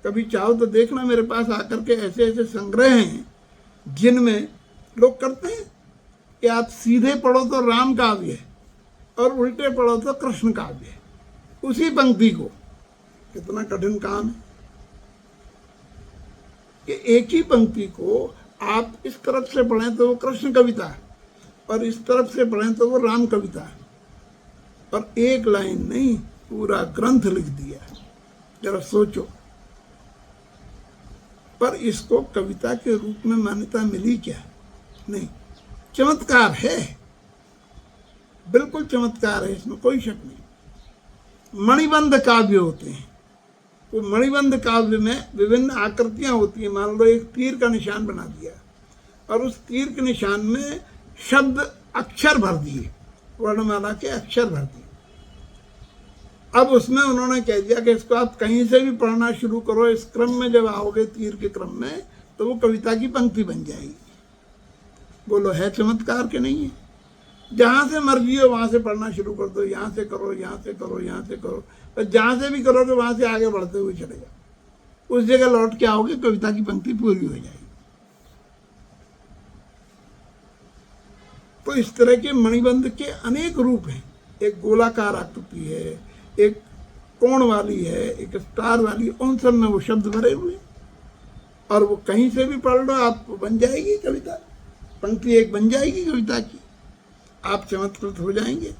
कभी चाहो तो देखना, मेरे पास आकर के ऐसे ऐसे संग्रह हैं जिनमें लोग करते हैं कि आप सीधे पढ़ो तो राम काव्य है और उल्टे पढ़ो तो कृष्ण काव्य है, उसी पंक्ति को। कितना कठिन काम है कि एक ही पंक्ति को आप इस तरफ से पढ़ें तो वो कृष्ण कविता है, और इस तरफ से पढ़ें तो वो राम कविता है, और एक लाइन नहीं पूरा ग्रंथ लिख दिया। जरा सोचो। पर इसको कविता के रूप में मान्यता मिली क्या? नहीं। चमत्कार है, बिल्कुल चमत्कार है, इसमें कोई शक नहीं। मणिबंध काव्य होते हैं, वो मणिबंध काव्य में विभिन्न आकृतियां होती हैं। मान लो एक तीर का निशान बना दिया और उस तीर के निशान में शब्द अक्षर भर दिए, वर्णमाला के अक्षर भर दिए। अब उसमें उन्होंने कह दिया कि इसको आप कहीं से भी पढ़ना शुरू करो, इस क्रम में जब आओगे तीर के क्रम में तो वो कविता की पंक्ति बन जाएगी। बोलो है चमत्कार के नहीं है? जहाँ से मर्जी हो वहाँ से पढ़ना शुरू कर दो, यहाँ से करो, यहाँ से करो, यहाँ से करो, और जहाँ से भी करोगे वहाँ से आगे बढ़ते हुए चलेगा। उस जगह लौट के आओगे, कविता की पंक्ति पूरी हो जाएगी। तो इस तरह के मणिबंध के अनेक रूप हैं। एक गोलाकार आकृति है, एक कोण वाली है, एक स्टार वाली, उन सब में वो शब्द भरे हुए, और वो कहीं से भी पढ़ लो, आप बन जाएगी कविता। पंक्ति एक बन जाएगी कविता की, आप चमत्कृत हो जाएंगे।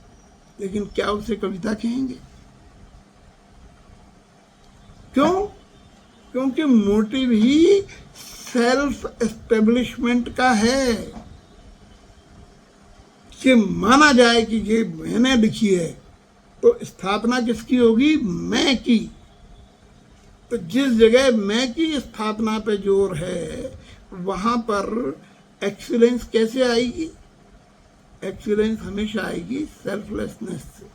लेकिन क्या उसे कविता कहेंगे? क्यों? क्योंकि मोटिव ही सेल्फ एस्टेब्लिशमेंट का है, कि माना जाए कि ये मैंने लिखी है। तो स्थापना किसकी होगी? मैं की। तो जिस जगह मैं की स्थापना पे जोर है, वहां पर एक्सीलेंस कैसे आएगी? एक्सीलेंस हमेशा आएगी सेल्फलेसनेस से।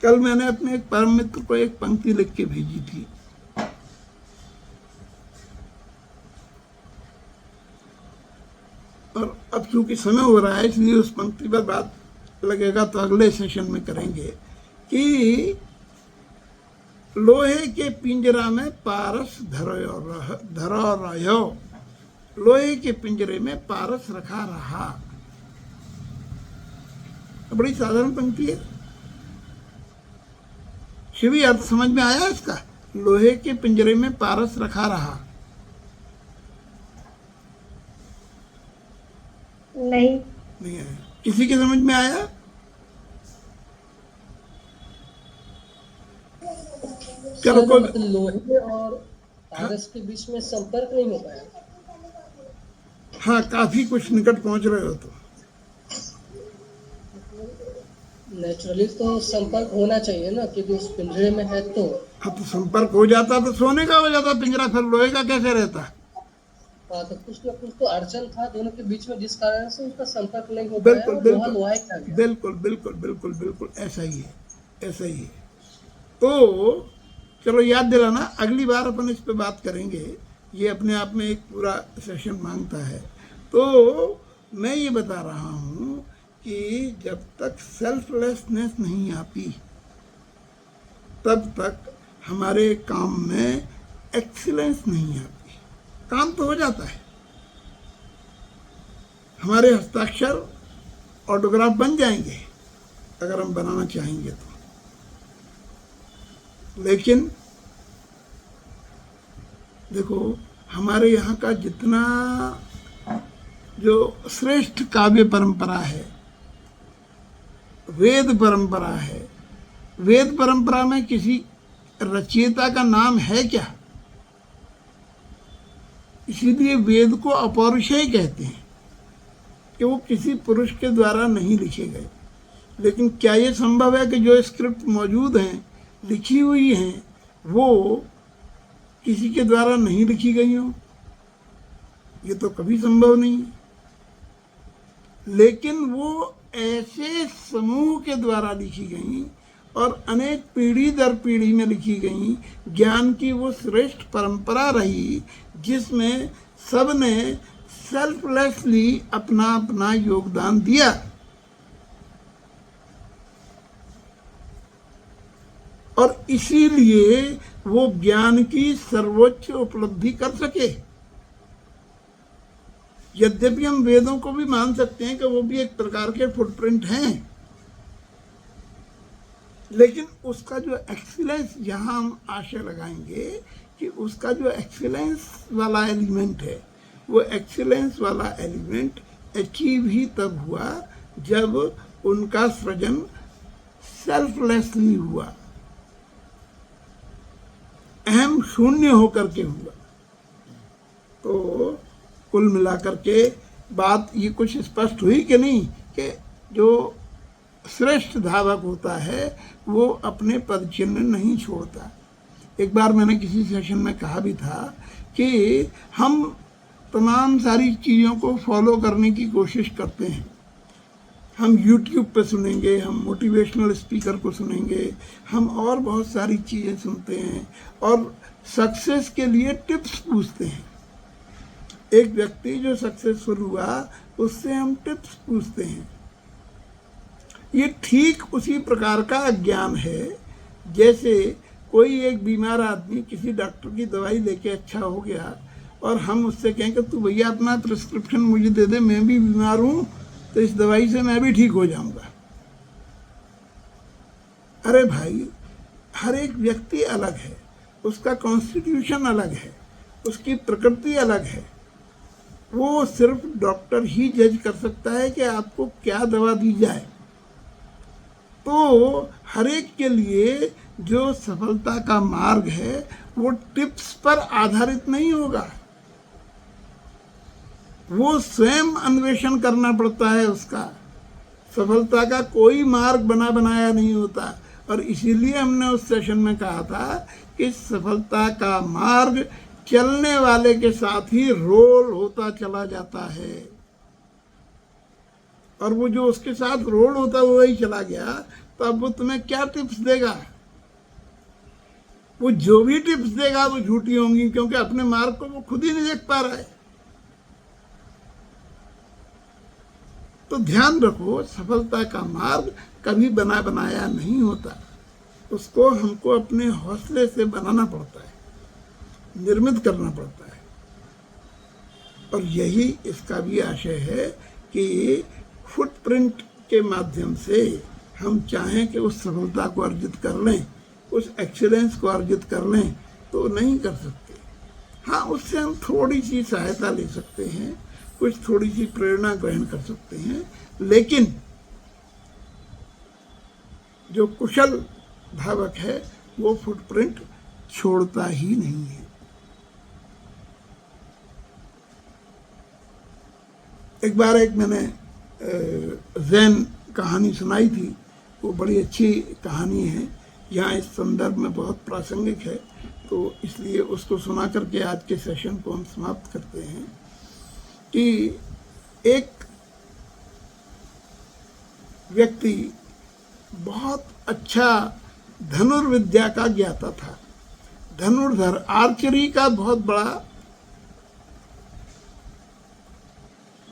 कल मैंने अपने एक परम मित्र को एक पंक्ति लिख के भेजी थी। और अब चूंकि समय हो रहा है, इसलिए उस पंक्ति पर बात लगेगा तो अगले सेशन में करेंगे कि लोहे के पिंजरा में पारस धरो रहो, लोहे के पिंजरे में पारस रखा रहा। बड़ी साधारण पंक्ति है, शिवी अर्थ समझ में आया इसका? लोहे के पिंजरे में पारस रखा रहा। नहीं आया। किसी के समझ में आया? चलो कोई लोहे और पारस के बीच में संपर्क नहीं हो पाया। हाँ, काफी कुछ निकट पहुंच रहे हो तो। नेचुरली तो संपर्क होना चाहिए ना, क्योंकि उस पिंजरे में है तो। हाँ, तो संपर्क हो जाता तो सोने का हो जाता पिंजरा, फिर लोहे का कैसे रहता? हाँ, तो कुछ ना कुछ तो अड़चन था दोनों के बीच में, जिस कारण से उनका संपर्क नहीं हो पाया। बिल्कुल बिल्कुल बिल्कुल बिल्कुल बिल्कुल ऐसा ही है, ऐसा ही है। तो चलो याद दिलाना, अगली बार अपन इस पे बात करेंगे। ये अपने आप में एक पूरा सेशन मांगता है। तो मैं ये बता रहा हूँ कि जब तक सेल्फलेसनेस नहीं आती, तब तक हमारे काम में एक्सीलेंस नहीं आती। काम तो हो जाता है, हमारे हस्ताक्षर ऑटोग्राफ बन जाएंगे अगर हम बनाना चाहेंगे तो। लेकिन देखो, हमारे यहाँ का जितना जो श्रेष्ठ काव्य परंपरा है, वेद परंपरा है, वेद परंपरा में किसी रचयिता का नाम है क्या? इसीलिए वेद को अपौरुषेय कहते हैं कि वो किसी पुरुष के द्वारा नहीं लिखे गए। लेकिन क्या ये संभव है कि जो स्क्रिप्ट मौजूद हैं लिखी हुई हैं वो किसी के द्वारा नहीं लिखी गई हो, ये तो कभी संभव नहीं है। लेकिन वो ऐसे समूह के द्वारा लिखी गई और अनेक पीढ़ी दर पीढ़ी में लिखी गई, ज्ञान की वो श्रेष्ठ परंपरा रही जिसमें सब ने सेल्फलेसली अपना अपना योगदान दिया। और इसीलिए वो ज्ञान की सर्वोच्च उपलब्धि कर सके। यद्यपि हम वेदों को भी मान सकते हैं कि वो भी एक प्रकार के फुटप्रिंट हैं, लेकिन उसका जो एक्सीलेंस, यहाँ हम आशा लगाएंगे कि उसका जो एक्सीलेंस वाला एलिमेंट है, वो एक्सीलेंस वाला एलिमेंट अचीव ही तब हुआ जब उनका सृजन सेल्फलेसली हुआ, अहम शून्य होकर के हुआ। तो कुल मिलाकर के बात ये कुछ स्पष्ट हुई कि नहीं, कि जो श्रेष्ठ धावक होता है वो अपने पद चिन्ह नहीं छोड़ता। एक बार मैंने किसी सेशन में कहा भी था कि हम तमाम सारी चीज़ों को फॉलो करने की कोशिश करते हैं। हम YouTube पे सुनेंगे, हम मोटिवेशनल स्पीकर को सुनेंगे, हम और बहुत सारी चीज़ें सुनते हैं और सक्सेस के लिए टिप्स पूछते हैं। एक व्यक्ति जो सक्सेसफुल हुआ उससे हम टिप्स पूछते हैं। ये ठीक उसी प्रकार का ज्ञान है जैसे कोई एक बीमार आदमी किसी डॉक्टर की दवाई लेके अच्छा हो गया और हम उससे कहें कि तू भैया अपना प्रिस्क्रिप्शन मुझे दे दे, मैं भी बीमार हूँ तो इस दवाई से मैं भी ठीक हो जाऊंगा। अरे भाई, हर एक व्यक्ति अलग है, उसका कॉन्स्टिट्यूशन अलग है, उसकी प्रकृति अलग है। वो सिर्फ डॉक्टर ही जज कर सकता है कि आपको क्या दवा दी जाए। तो हर एक के लिए जो सफलता का मार्ग है वो टिप्स पर आधारित नहीं होगा, वो स्वयं अन्वेषण करना पड़ता है। उसका सफलता का कोई मार्ग बना बनाया नहीं होता। और इसीलिए हमने उस सेशन में कहा था कि सफलता का मार्ग चलने वाले के साथ ही रोल होता चला जाता है, और वो जो उसके साथ रोल होता हुआ ही चला गया, तो अब वो तुम्हें क्या टिप्स देगा? वो जो भी टिप्स देगा वो झूठी होंगी, क्योंकि अपने मार्ग को वो खुद ही नहीं देख पा रहा है। तो ध्यान रखो, सफलता का मार्ग कभी बना बनाया नहीं होता, उसको हमको अपने हौसले से बनाना पड़ता है, निर्मित करना पड़ता है। और यही इसका भी आशय है कि फुटप्रिंट के माध्यम से हम चाहें कि उस सफलता को अर्जित कर लें, उस एक्सीलेंस को अर्जित कर लें, तो नहीं कर सकते। हाँ, उससे हम थोड़ी सी सहायता ले सकते हैं, कुछ थोड़ी सी प्रेरणा ग्रहण कर सकते हैं, लेकिन जो कुशल धावक है वो फुटप्रिंट छोड़ता ही नहीं है। एक बार मैंने ज़ैन कहानी सुनाई थी, वो बड़ी अच्छी कहानी है, यहाँ इस संदर्भ में बहुत प्रासंगिक है, तो इसलिए उसको सुना करके आज के सेशन को हम समाप्त करते हैं। कि एक व्यक्ति बहुत अच्छा धनुर्विद्या का ज्ञाता था, धनुर्धर, आर्चरी का बहुत बड़ा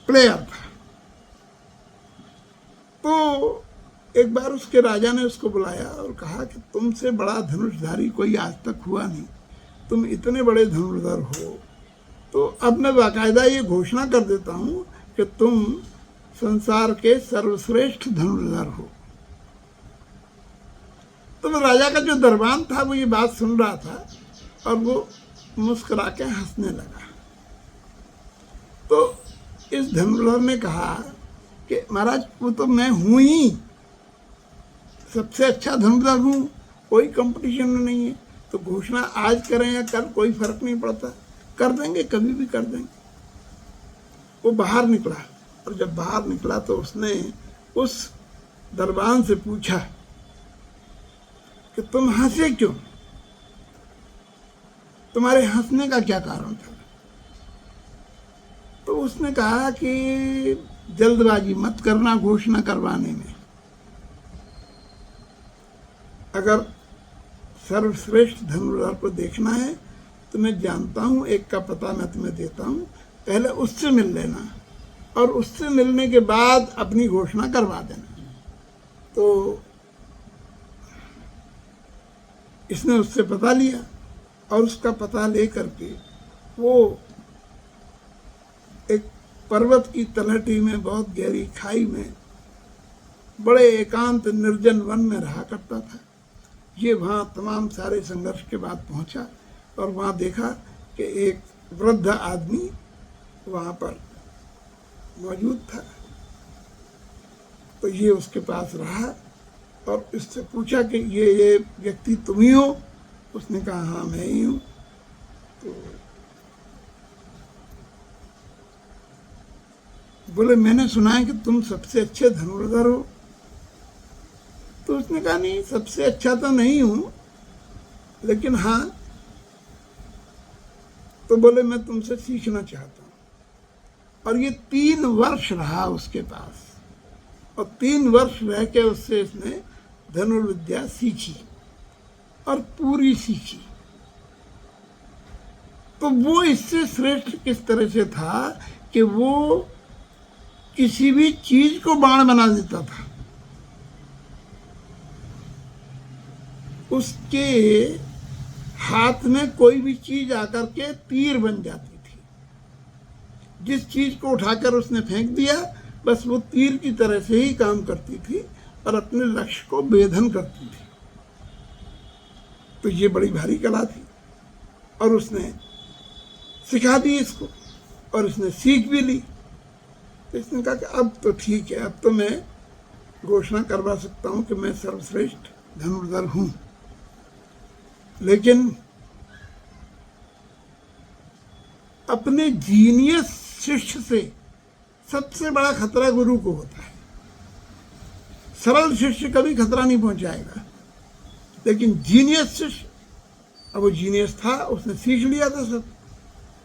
प्लेयर था। तो एक बार उसके राजा ने उसको बुलाया और कहा कि तुमसे बड़ा धनुषधारी कोई आज तक हुआ नहीं, तुम इतने बड़े धनुर्धर हो, तो अब मैं बाकायदा ये घोषणा कर देता हूँ कि तुम संसार के सर्वश्रेष्ठ धनुर्धर हो। तो राजा का जो दरबान था वो ये बात सुन रहा था और वो मुस्कुरा के हंसने लगा। तो इस धनुर्धर ने कहा कि महाराज, वो तो मैं हूँ ही, सबसे अच्छा धनुर्धर हूँ, कोई कंपटीशन में नहीं है, तो घोषणा आज करें या कल कोई फर्क नहीं पड़ता, कर देंगे, कभी भी कर देंगे। वो बाहर निकला और जब बाहर निकला तो उसने उस दरबान से पूछा कि तुम हंसे क्यों, तुम्हारे हंसने का क्या कारण था। तो उसने कहा कि जल्दबाजी मत करना घोषणा करवाने में। अगर सर्वश्रेष्ठ धनुर्धर को देखना है तो मैं जानता हूँ, एक का पता मैं तुम्हें देता हूँ, पहले उससे मिल लेना और उससे मिलने के बाद अपनी घोषणा करवा देना। तो इसने उससे पता लिया और उसका पता ले करके वो एक पर्वत की तलहटी में, बहुत गहरी खाई में, बड़े एकांत निर्जन वन में रहा करता था। ये वहाँ तमाम सारे संघर्ष के बाद पहुँचा और वहाँ देखा कि एक वृद्ध आदमी वहाँ पर मौजूद था। तो ये उसके पास रहा और इससे पूछा कि ये व्यक्ति तुम ही हो। उसने कहा हाँ मैं ही हूँ। तो बोले मैंने सुना है कि तुम सबसे अच्छे धनुर्धर हो। तो उसने कहा नहीं, सबसे अच्छा तो नहीं हूँ, लेकिन हाँ। तो बोले मैं तुमसे सीखना चाहता हूँ। और ये 3 वर्ष रहा उसके पास और 3 वर्ष रह के उससे इसने धनुर्विद्या सीखी और पूरी सीखी। तो वो इससे श्रेष्ठ किस तरह से था कि वो किसी भी चीज को बाण बना देता था। उसके हाथ में कोई भी चीज आकर के तीर बन जाती थी। जिस चीज को उठाकर उसने फेंक दिया बस वो तीर की तरह से ही काम करती थी और अपने लक्ष्य को भेदन करती थी। तो ये बड़ी भारी कला थी और उसने सिखा दी इसको और इसने सीख भी ली। तो इसने कहा कि अब तो ठीक है, अब तो मैं घोषणा करवा सकता हूँ कि मैं सर्वश्रेष्ठ धनुर्धर हूँ। लेकिन अपने जीनियस शिष्य से सबसे बड़ा खतरा गुरु को होता है। सरल शिष्य कभी खतरा नहीं पहुंचाएगा, लेकिन जीनियस शिष्य, अब वो जीनियस था, उसने सीख लिया था सब।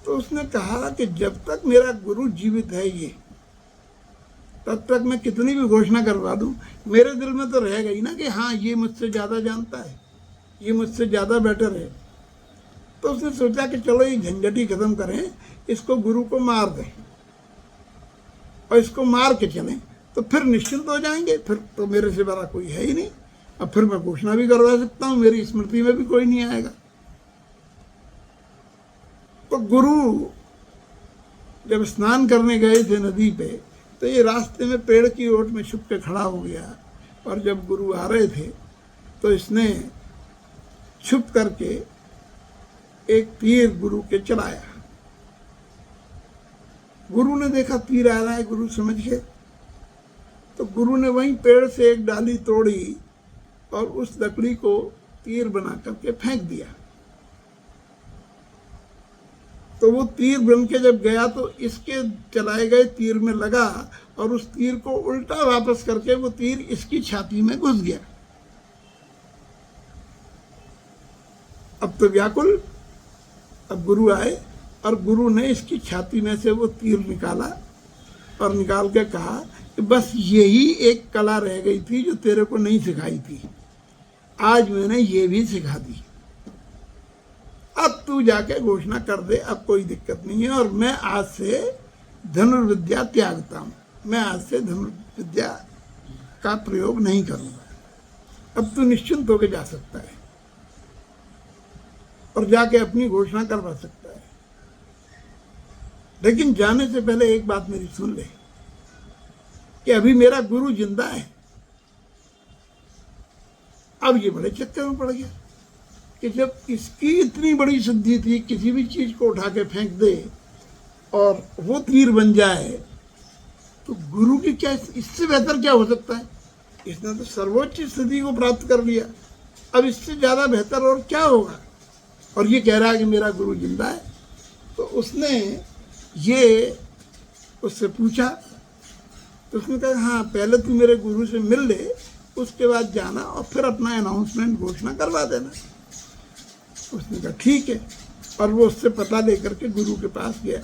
तो उसने कहा कि जब तक मेरा गुरु जीवित है ये, तब तक मैं कितनी भी घोषणा करवा दूं, मेरे दिल में तो रहेगा ही ना कि हाँ ये मुझसे ज़्यादा जानता है, ये मुझसे ज़्यादा बेटर है। तो उसने सोचा कि चलो ये झंझट ही खत्म करें, इसको गुरु को मार दें और इसको मार के चलें, तो फिर निश्चिंत हो जाएंगे। फिर तो मेरे से बड़ा कोई है ही नहीं, अब फिर मैं घोषणा भी करवा सकता हूँ, मेरी स्मृति में भी कोई नहीं आएगा। तो गुरु जब स्नान करने गए थे नदी पे, तो ये रास्ते में पेड़ की ओट में छुप के खड़ा हो गया और जब गुरु आ रहे थे तो इसने छुप करके एक तीर गुरु के चलाया। गुरु ने देखा तीर आ रहा है, गुरु समझ गए। तो गुरु ने वहीं पेड़ से एक डाली तोड़ी और उस लकड़ी को तीर बना करके फेंक दिया। तो वो तीर बन के जब गया तो इसके चलाए गए तीर में लगा और उस तीर को उल्टा वापस करके वो तीर इसकी छाती में घुस गया। अब तो व्याकुल, अब गुरु आए और गुरु ने इसकी छाती में से वो तीर निकाला और निकाल के कहा कि बस यही एक कला रह गई थी जो तेरे को नहीं सिखाई थी, आज मैंने ये भी सिखा दी। अब तू जाके घोषणा कर दे, अब कोई दिक्कत नहीं है और मैं आज से धनुर्विद्या त्यागता हूँ, मैं आज से धनुर्विद्या का प्रयोग नहीं करूँगा। अब तू निश्चिंत होकर जा सकता है और जाके अपनी घोषणा करवा सकता है। लेकिन जाने से पहले एक बात मेरी सुन ले कि अभी मेरा गुरु जिंदा है। अब ये बड़े चक्कर में पड़ गया कि जब इसकी इतनी बड़ी सिद्धि थी, किसी भी चीज को उठा के फेंक दे और वो तीर बन जाए, तो गुरु की क्या, इससे बेहतर क्या हो सकता है। इसने तो सर्वोच्च स्थिति को प्राप्त कर लिया, अब इससे ज्यादा बेहतर और क्या होगा। और ये कह रहा है कि मेरा गुरु जिंदा है। तो उसने ये उससे पूछा, तो उसने कहा हाँ पहले तू मेरे गुरु से मिल ले, उसके बाद जाना और फिर अपना अनाउंसमेंट घोषणा करवा देना। उसने कहा ठीक है, और वो उससे पता लेकर के गुरु के पास गया।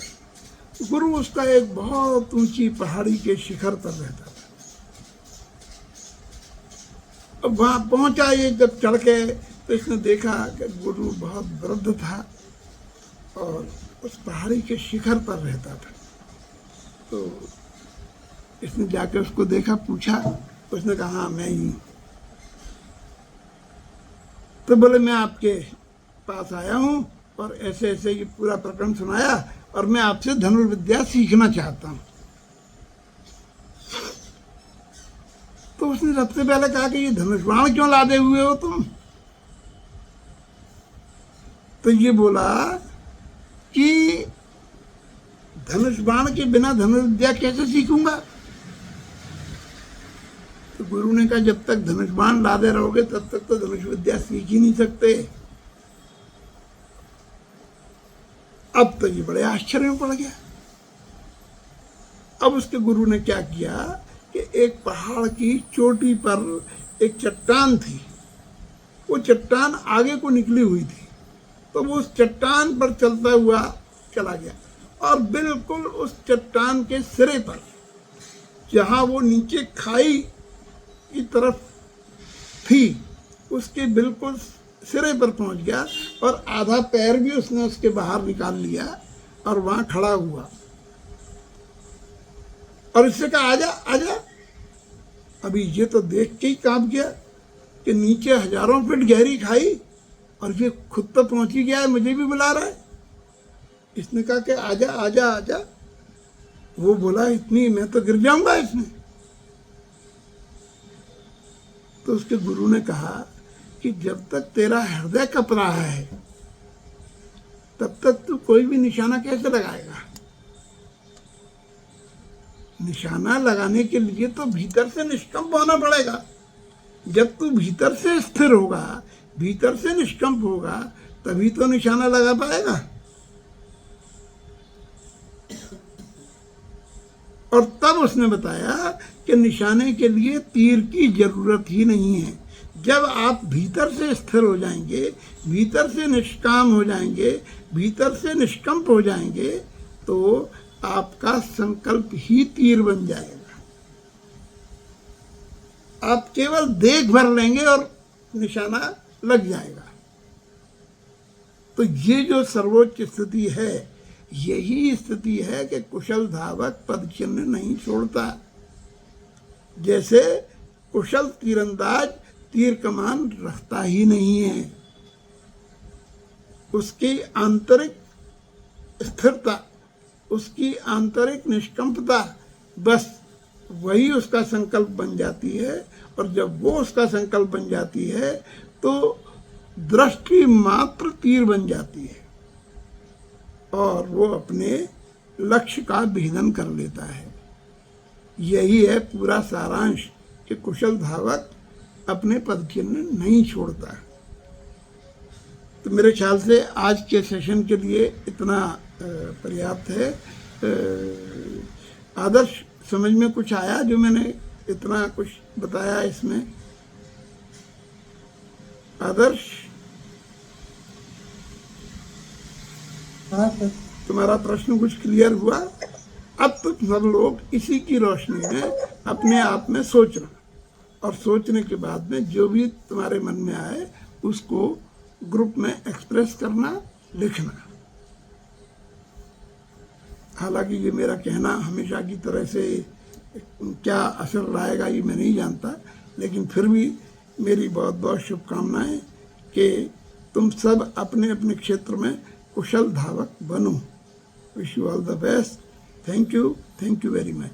गुरु उसका एक बहुत ऊंची पहाड़ी के शिखर पर रहता था। अब वहाँ पहुंचा, ये जब चढ़ के तो इसने देखा कि गुरु बहुत वृद्ध था और उस पहाड़ी के शिखर पर रहता था। तो इसने जाके उसको देखा, पूछा, उसने कहा हाँ मैं ही हूँ। तो बोले मैं आपके पास आया हूँ और ऐसे ऐसे ये पूरा प्रकरण सुनाया और मैं आपसे धनुर्विद्या सीखना चाहता हूँ। तो उसने सबसे पहले कहा कि ये धनुष बाण क्यों लादे हुए हो तुम? तो ये बोला कि धनुष बाण के बिना धनुर्विद्या कैसे सीखूंगा? तो गुरु ने कहा जब तक धनुष बाण लादे रहोगे तब तक तो धनुष विद्या सीख ही नहीं सकते। अब तो ये बड़े आश्चर्य में पड़ गया। अब उसके गुरु ने क्या किया कि एक पहाड़ की चोटी पर एक चट्टान थी, वो चट्टान आगे को निकली हुई थी, तो वो उस चट्टान पर चलता हुआ चला गया और बिल्कुल उस चट्टान के सिरे पर, जहाँ वो नीचे खाई की तरफ थी, उसके बिल्कुल सिरे पर पहुंच गया और आधा पैर भी उसने उसके बाहर निकाल लिया और वहां खड़ा हुआ और इससे कहा आजा आजा। अभी ये तो देख के ही कांप गया कि नीचे हजारों फीट गहरी खाई और ये खुद तो पहुंच ही गया है, मुझे भी बुला रहा है। इसने कहा कि आजा आजा आजा। वो बोला इतनी मैं तो गिर जाऊंगा इसमें। तो उसके गुरु ने कहा कि जब तक तेरा हृदय कप रहा है तब तक तू कोई भी निशाना कैसे लगाएगा? निशाना लगाने के लिए तो भीतर से निष्कंप होना पड़ेगा। जब तू भीतर से स्थिर होगा, भीतर से निष्कंप होगा, तभी तो निशाना लगा पाएगा। और तब उसने बताया कि निशाने के लिए तीर की जरूरत ही नहीं है। जब आप भीतर से स्थिर हो जाएंगे, भीतर से निष्काम हो जाएंगे, भीतर से निष्कंप हो जाएंगे, तो आपका संकल्प ही तीर बन जाएगा। आप केवल देख भर लेंगे और निशाना लग जाएगा। तो ये जो सर्वोच्च स्थिति है, यही स्थिति है कि कुशल धावक पद चिन्ह नहीं छोड़ता। जैसे कुशल तीरंदाज तीर कमान रखता ही नहीं है। उसकी आंतरिक स्थिरता, उसकी आंतरिक निष्कंपता, बस वही उसका संकल्प बन जाती है। और जब वो उसका संकल्प बन जाती है तो दृष्टि मात्र तीर बन जाती है और वो अपने लक्ष्य का भेदन कर लेता है। यही है पूरा सारांश कि कुशल धावक अपने पद चिन्ह नहीं छोड़ता। तो मेरे ख्याल से आज के सेशन के लिए इतना पर्याप्त है। आदर्श, समझ में कुछ आया जो मैंने इतना कुछ बताया इसमें? आदर्श, हाँ सर। तुम्हारा प्रश्न कुछ क्लियर हुआ? अब तो सब लोग इसी की रोशनी में अपने आप में सोचना और सोचने के बाद में जो भी तुम्हारे मन में आए उसको ग्रुप में एक्सप्रेस करना, लिखना। हालांकि ये मेरा कहना हमेशा की तरह से क्या असर लाएगा ये मैं नहीं जानता, लेकिन फिर भी मेरी बहुत बहुत शुभकामनाएं कि तुम सब अपने अपने क्षेत्र में कुशल धावक बनो। Wish you all the best. Thank you very much.